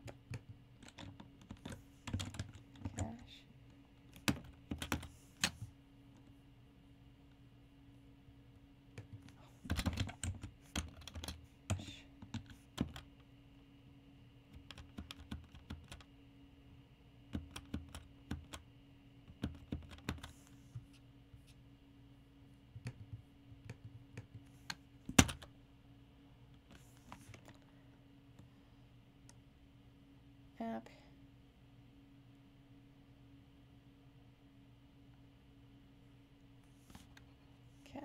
A: Cache.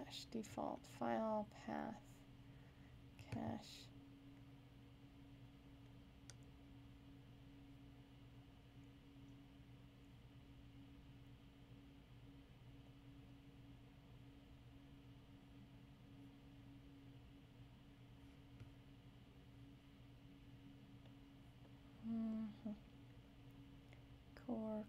A: cache, default file path cache. Core.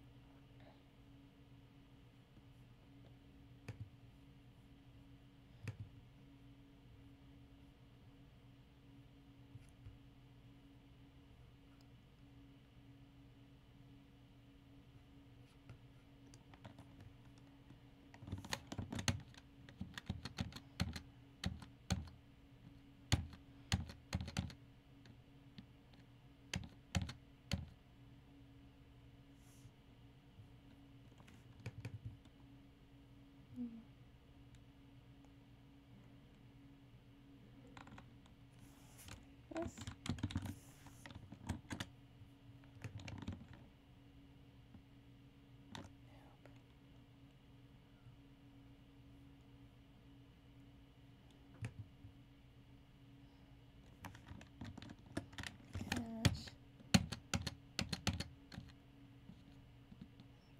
A: This.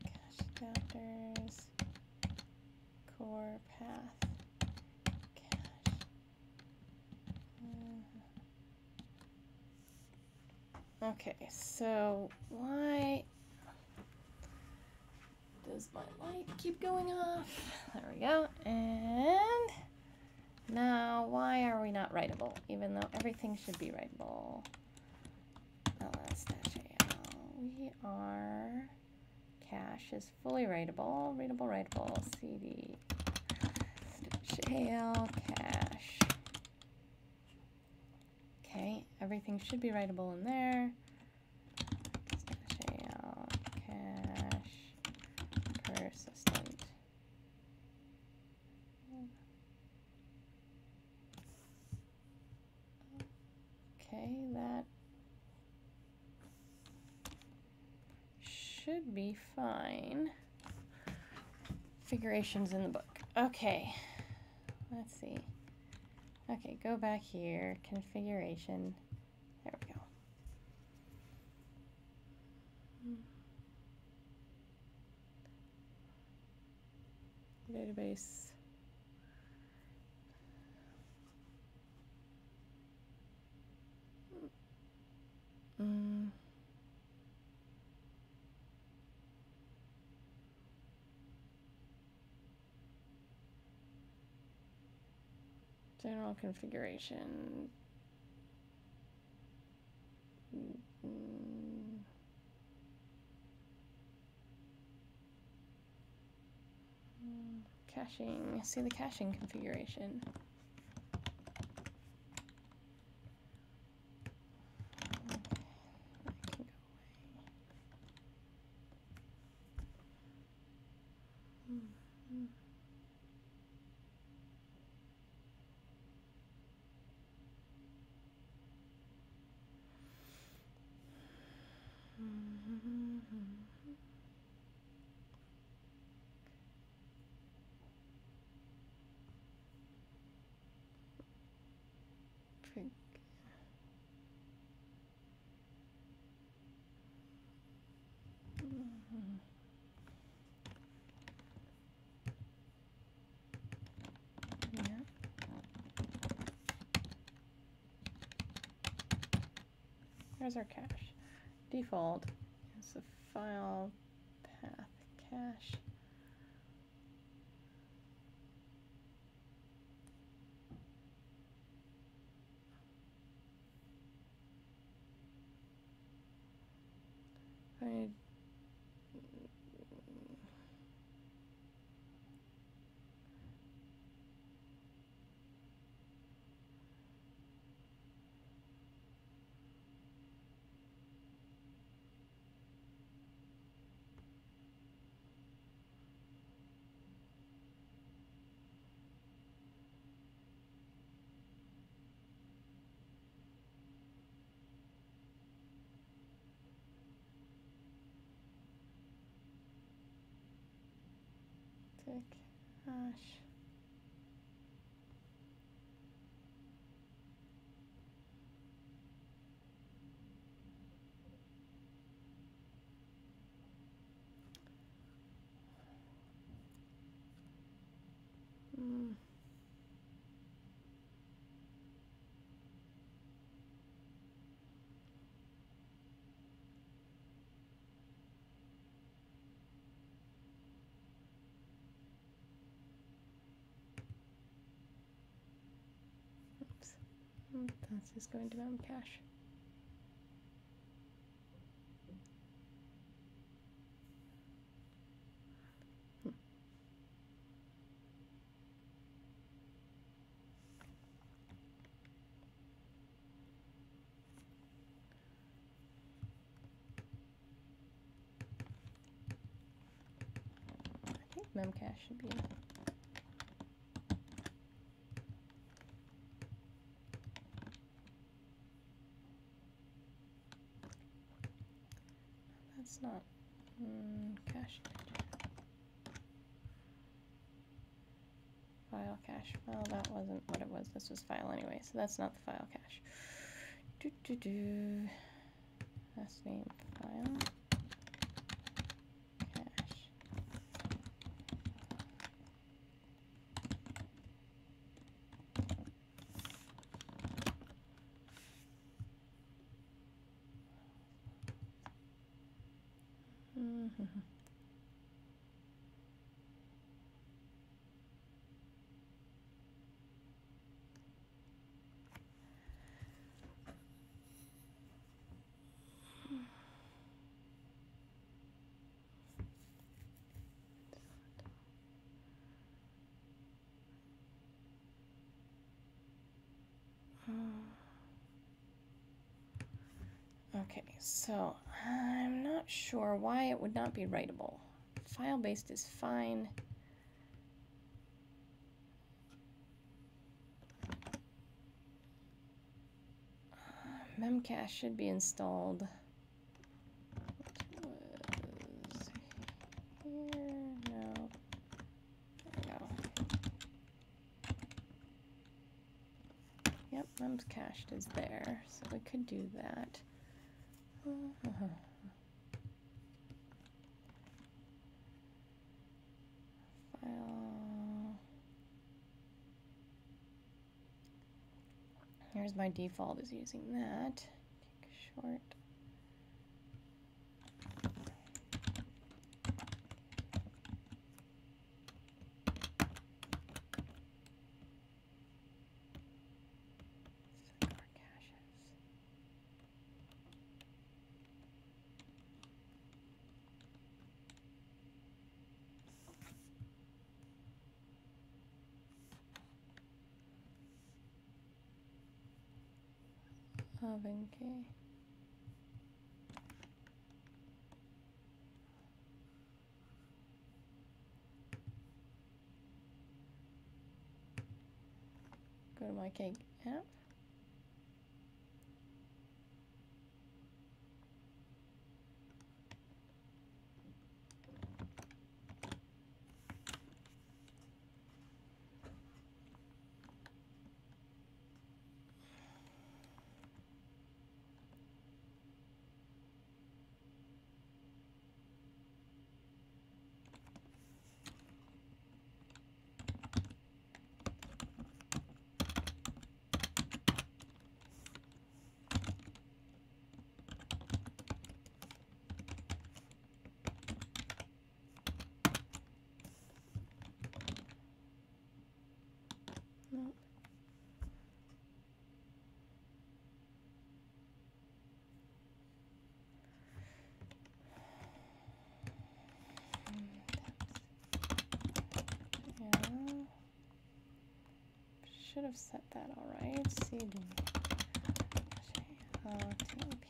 A: Cache adapters, core path cache. Okay, so why does my light keep going off? There we go. And now why are we not writable, even though everything should be writable? ls-al. We are, cache is fully writable, writable, cd -al cache. Okay, everything should be writable in there. -al cache persistent. Okay, that should be fine. Configurations in the book. Okay, let's see. Okay, go back here, configuration. There we go. Database. General configuration. Caching. See the caching configuration. There's our cache. Default is the file path cache. Cache. That's just going to Mamp cache. I think Mamp cache should be. That's not cache. File cache. Well, that wasn't what it was. This was file anyway, so that's not the file cache. Last name file cache. Okay, so I'm not sure why it would not be writable. File-based is fine. Memcache should be installed. Which was here? No. There we go. Yep, Mem's cached is there, so we could do that. File. Here's my default is using that. Take a short. Oven key. Go to my Cake app. Nope. Yeah. Should have set that all right. CD.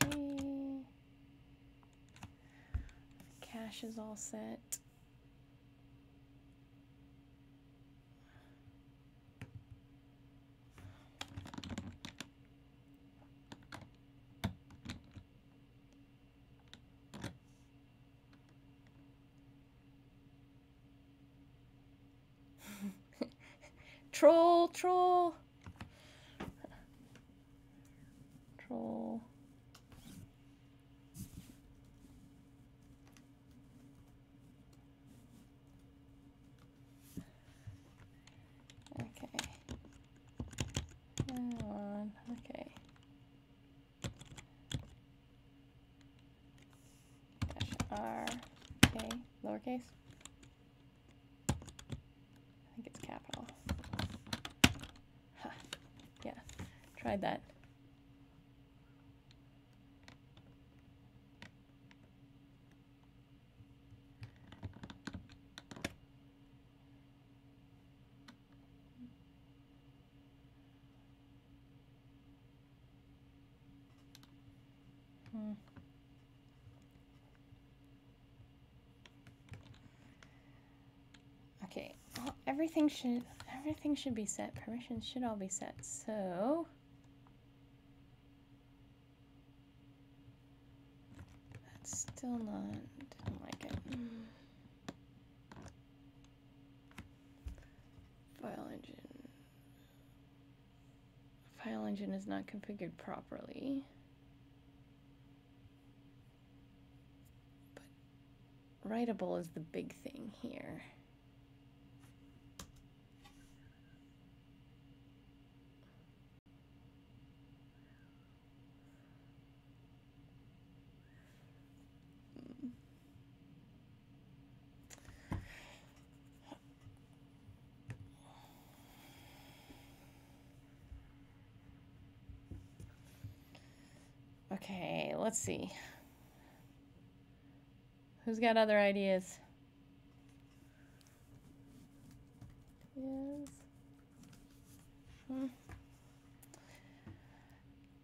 A: TP. Cache is all set. Troll. Okay. Okay. R, K, lowercase. I think it's capital. Ha. Yeah. tried that. Okay, well, everything should be set. Permissions should all be set. So that's still not, didn't like it. File engine is not configured properly. But writable is the big thing here. Okay, let's see. Who's got other ideas? Yes.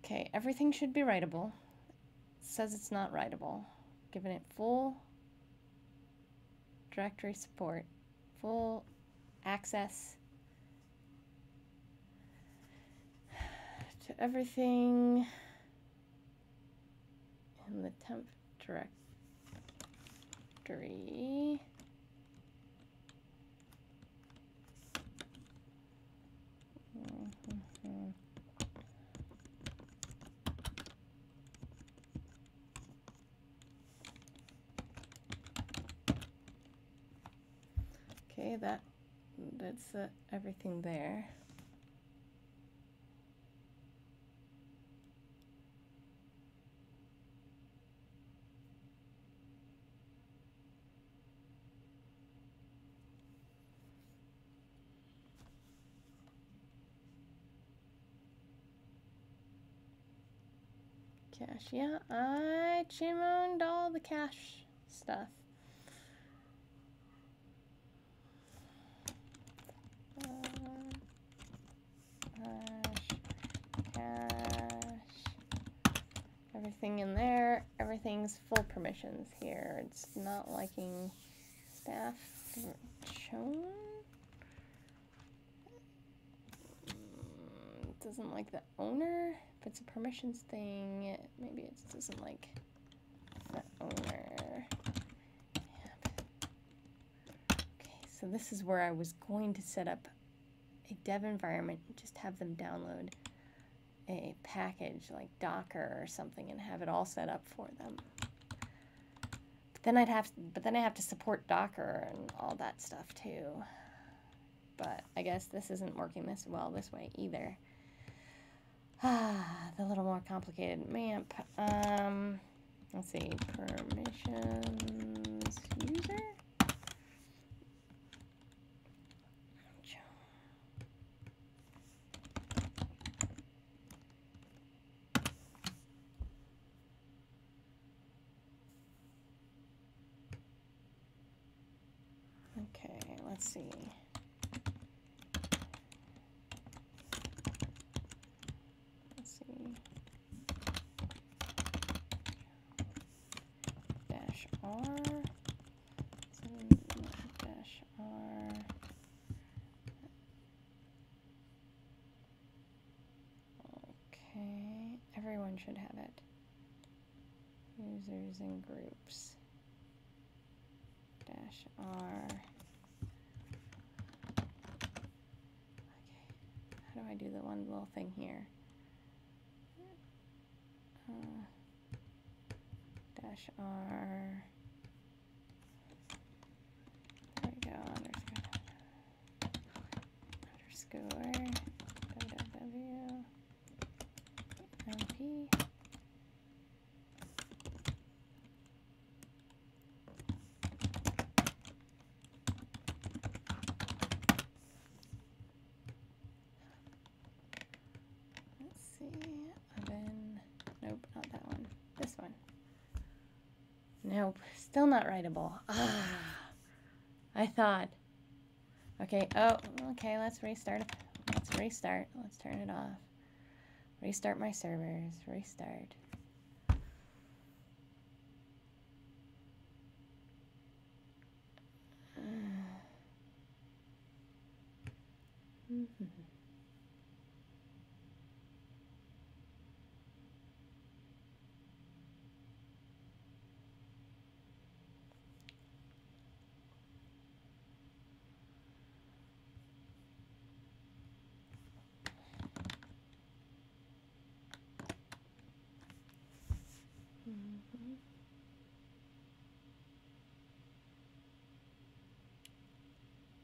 A: Okay, everything should be writable. It says it's not writable. Giving it full directory support, full access to everything in the temp directory. Okay, that's everything there. Cache, yeah, I chimoed all the cache stuff. Cache, everything in there, everything's full permissions here. It's not liking staff shown. It doesn't like the owner. If it's a permissions thing, maybe it doesn't like the owner. Yep. Okay, so this is where I was going to set up a dev environment, just have them download a package like Docker or something and have it all set up for them. But then I have to support Docker and all that stuff too. But I guess this isn't working this well this way either. The little more complicated Mamp. Let's see, permissions user. Okay, let's see. -r, -r. Okay, everyone should have it. Users and groups. -r. Okay, how do I do the one little thing here? -r. There we go. Underscore www mp. Let's see. Nope, still not writable. Ah, I thought. Okay, oh, okay, let's restart. Let's restart. Let's turn it off. Restart my servers. Restart.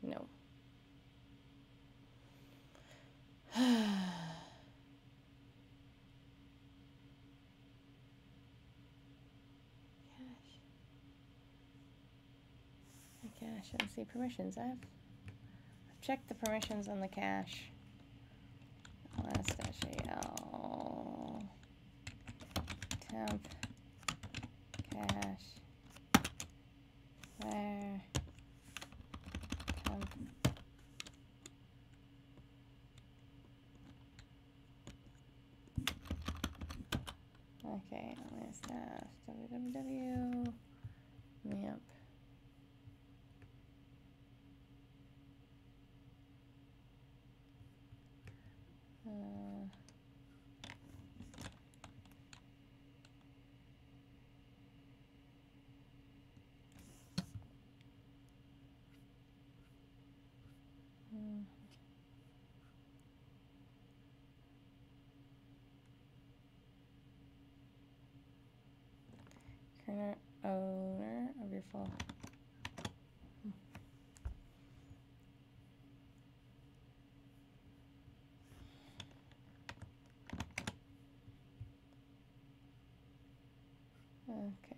A: No. Cache. Let's see permissions. I've checked the permissions on the cache. ls-al temp cache where temp okay, ls www mamp current owner of your full okay,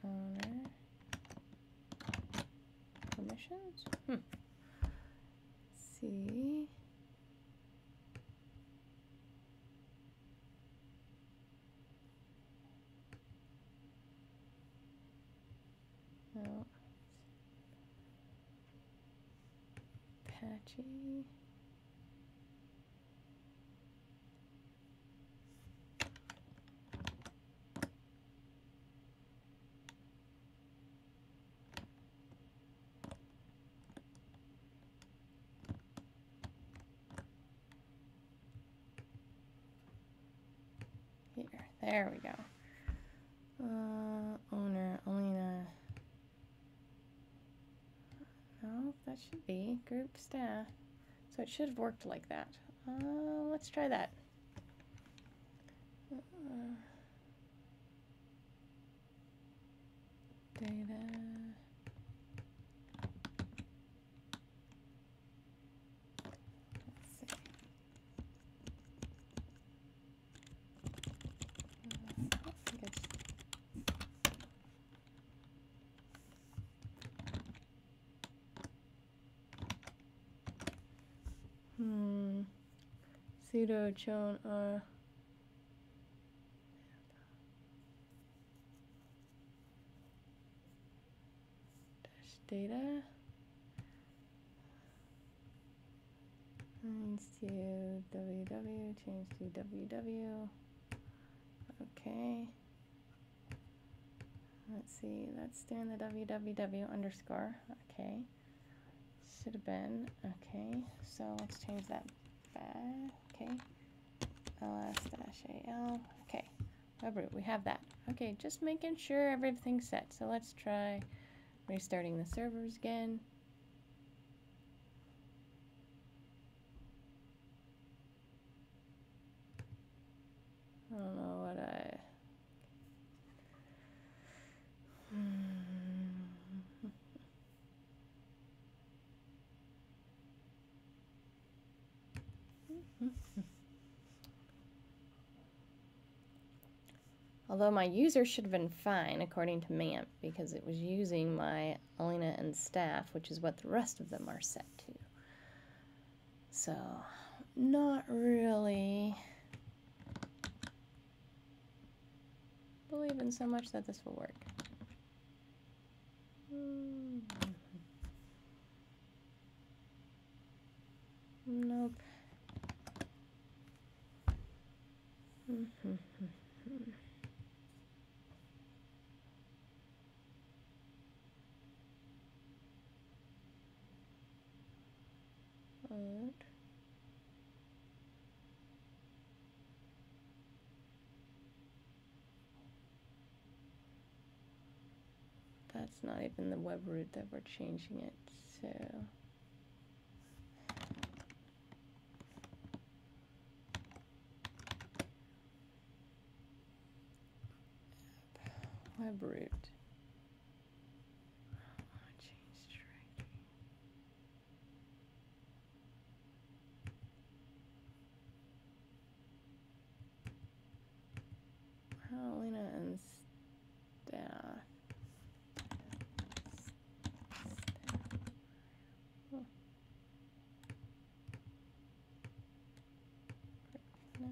A: owner permissions. See. No. Apache. Here. There we go. Owner, Alina. No, that should be group staff. So it should have worked like that. Let's try that. Data. Let's see. Sudo chown dash data change to www, change to www. Okay. Let's see, that's doing the www underscore. Okay. Should have been. Okay. So let's change that back. Okay. ls-al. Okay. Webroot, we have that. Okay, just making sure everything's set. So let's try restarting the servers again. I don't know what I... Although my user should have been fine according to Mamp because it was using my Alina and staff, which is what the rest of them are set to. So, not really believing so much that this will work. That's not even the web root that we're changing it, so web root. Lena and staff. Oh. No.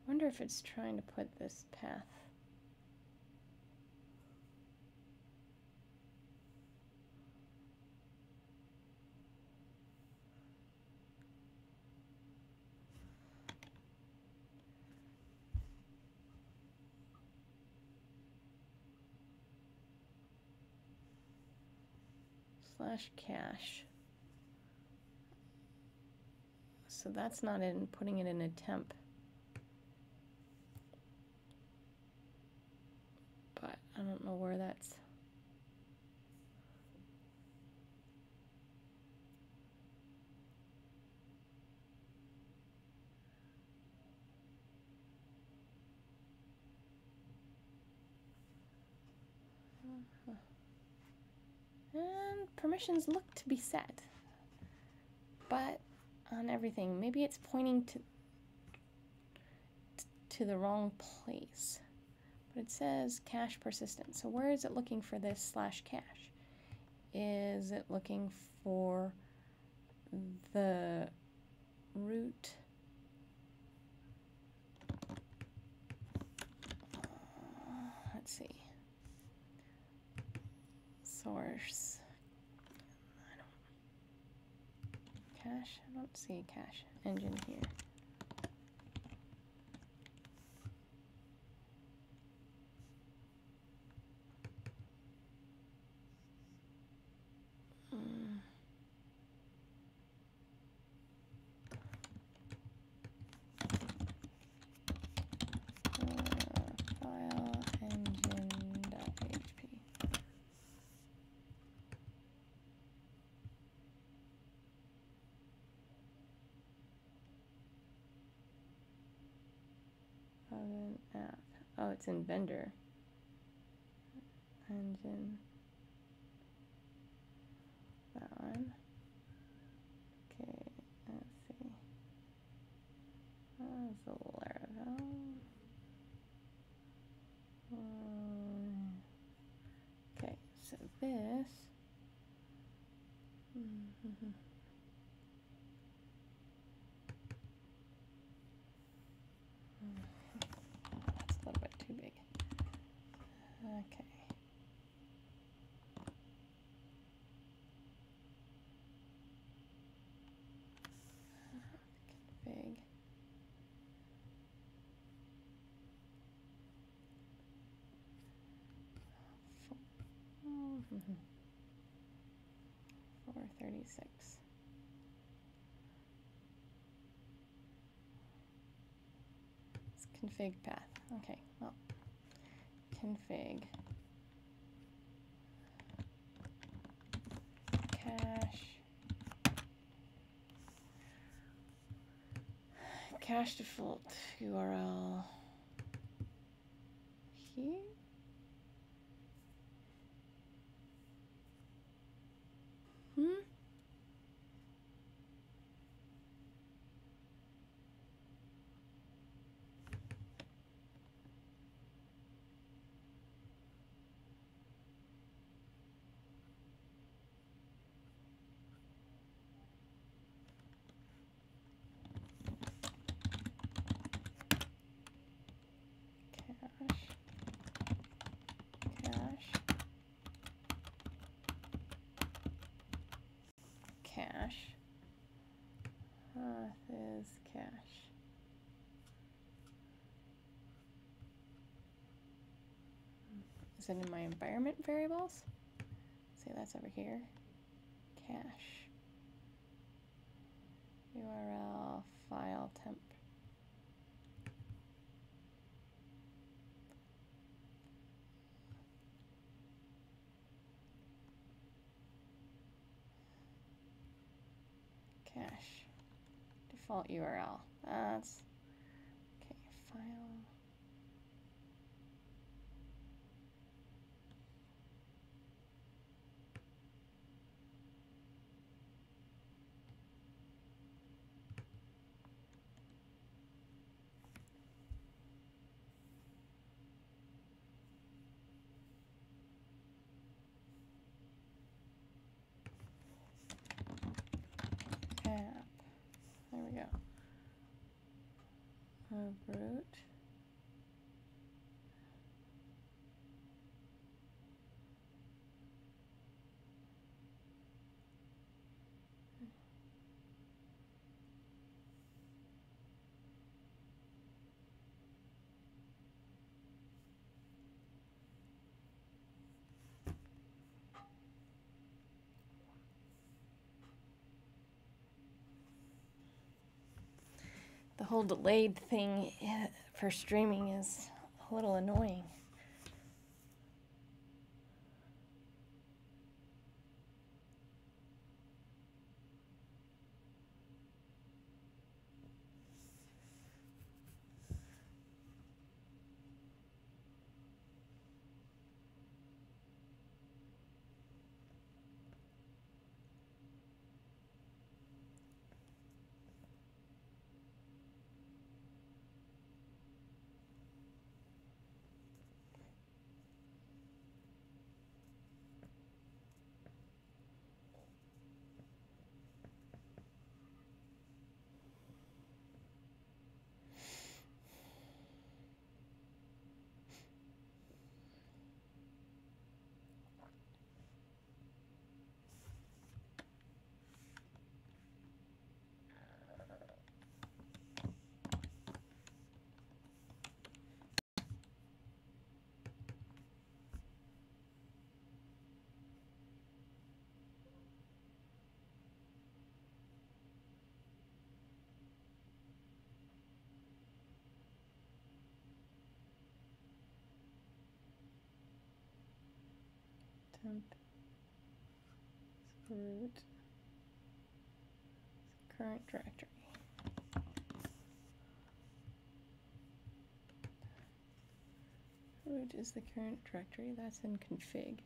A: I wonder if it's trying to put this path. /cache. So that's not in putting it in a temp. But I don't know where that's. And permissions look to be set, but on everything, maybe it's pointing to the wrong place. But it says cache persistent. So where is it looking for this /cache? Is it looking for the root? Let's see. Source. Cache? I don't see a cache engine here. File engine.php. App. Oh, it's in vendor. Engine. That one. Okay, let's see. That's a Laravel. Okay, so this. That's a little bit too big. Okay. 36. It's config path. Okay, well, config cache default URL here. Cache. Path is cache. Is it in my environment variables? Say that's over here. Cache. URL file temp. Cache. Default URL. That's okay. File. App. There we go. Root. The whole delayed thing for streaming is a little annoying. Temp. Root. Current directory. Root is the current directory. That's in config.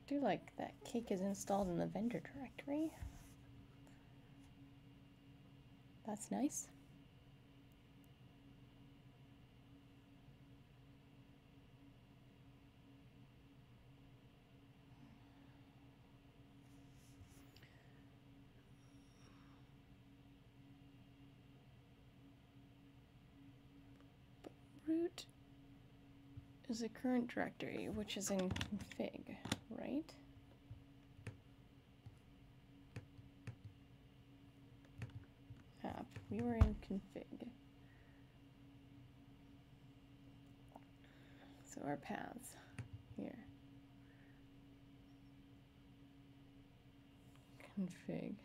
A: I do like that Cake is installed in the vendor directory. That's nice. root is the current directory, which is in config, right? App, we were in config. So our paths here. Config.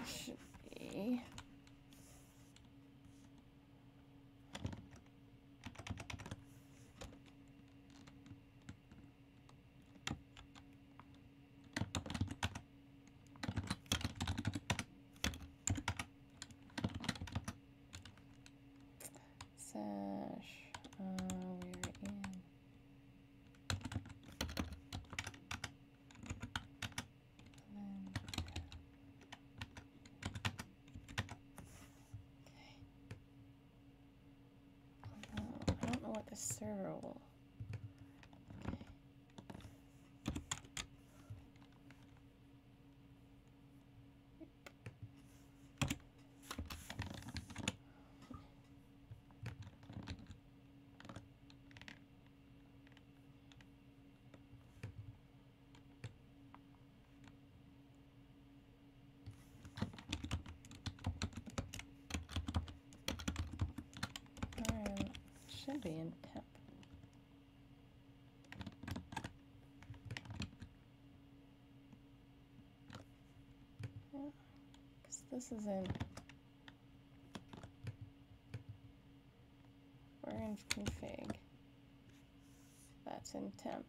A: Should be we're in I don't know what the server will. Should be in temp. Yeah, because this is in. We're in config. That's in temp.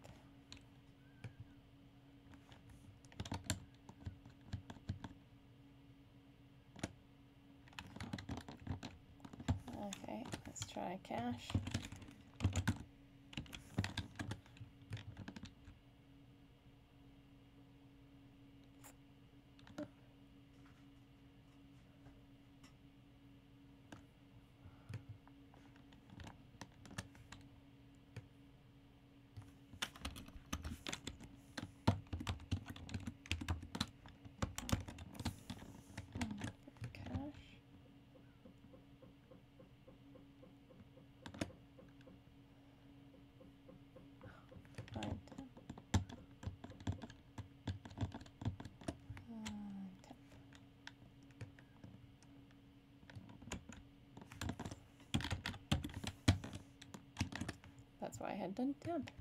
A: Okay, let's try cache. That's why I had done temp.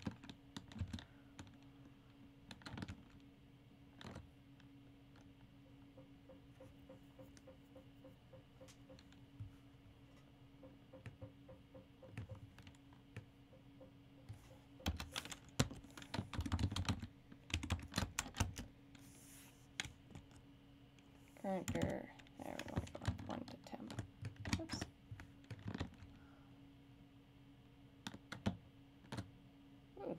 A: Current dir, there we go, 1 to temp. Oops. Ooh.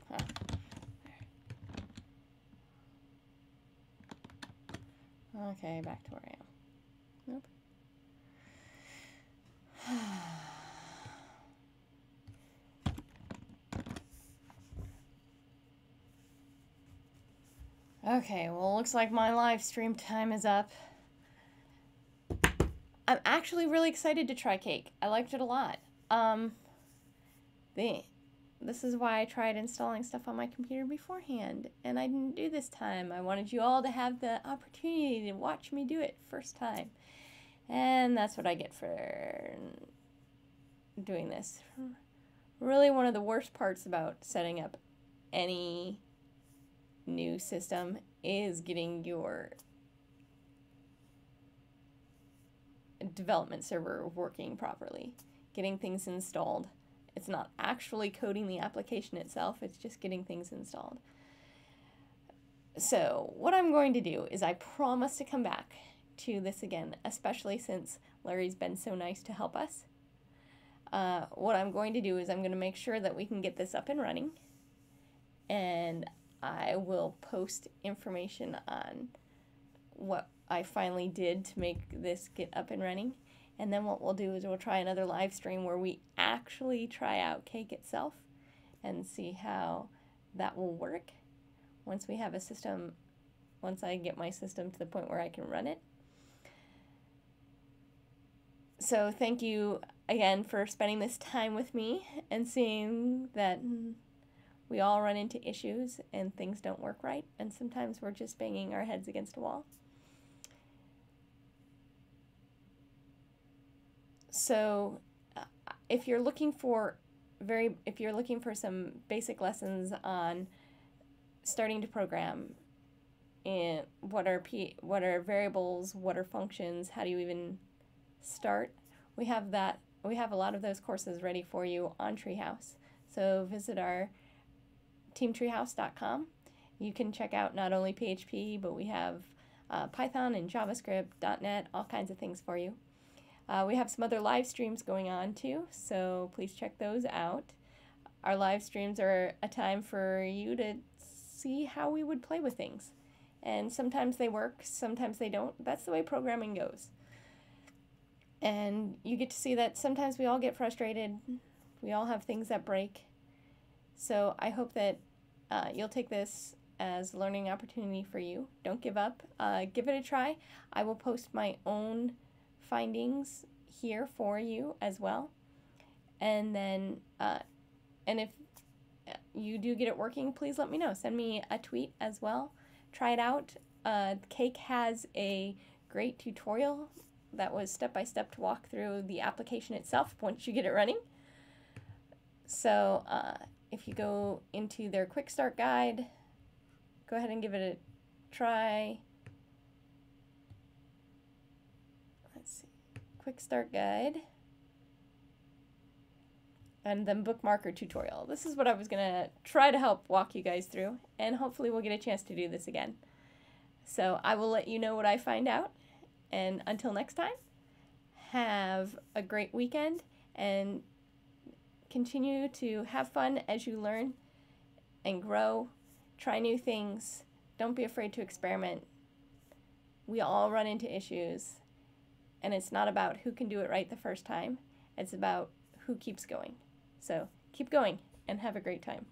A: Huh. There. Okay, back to where I am. Nope. Okay, well, looks like my live stream time is up. I'm actually really excited to try Cake. I liked it a lot. This is why I tried installing stuff on my computer beforehand, and I didn't do this time. I wanted you all to have the opportunity to watch me do it first time. And that's what I get for doing this. Really, one of the worst parts about setting up any new system is getting your development server working properly, getting things installed. It's not actually coding the application itself, it's just getting things installed. So what I'm going to do is I promise to come back to this again, especially since Larry's been so nice to help us. What I'm going to do is I'm going to make sure that we can get this up and running, and I will post information on what I finally did to make this get up and running. And then what we'll do is we'll try another live stream where we actually try out Cake itself and see how that will work once we have a system, once I get my system to the point where I can run it. So thank you again for spending this time with me and seeing that we all run into issues and things don't work right, and sometimes we're just banging our heads against a wall. So if you're looking for some basic lessons on starting to program, and what are variables, what are functions, how do you even start, we have a lot of those courses ready for you on Treehouse. So visit our teamtreehouse.com. You can check out not only PHP, but we have Python and JavaScript, .NET, all kinds of things for you. We have some other live streams going on too, so please check those out. Our live streams are a time for you to see how we would play with things. And sometimes they work, sometimes they don't. That's the way programming goes. And you get to see that sometimes we all get frustrated. We all have things that break. So I hope that you'll take this as a learning opportunity for you. Don't give up. Give it a try. I will post my own findings here for you as well. And then, and if you do get it working, please let me know. Send me a tweet as well. Try it out. Cake has a great tutorial that was step-by-step to walk through the application itself once you get it running. So if you go into their quick start guide, go ahead and give it a try. Let's see, quick start guide, and then bookmarker tutorial. This is what I was gonna try to help walk you guys through, and hopefully we'll get a chance to do this again. So I will let you know what I find out, and until next time, have a great weekend and continue to have fun as you learn and grow. Try new things. Don't be afraid to experiment. We all run into issues, and it's not about who can do it right the first time. It's about who keeps going. So keep going and have a great time.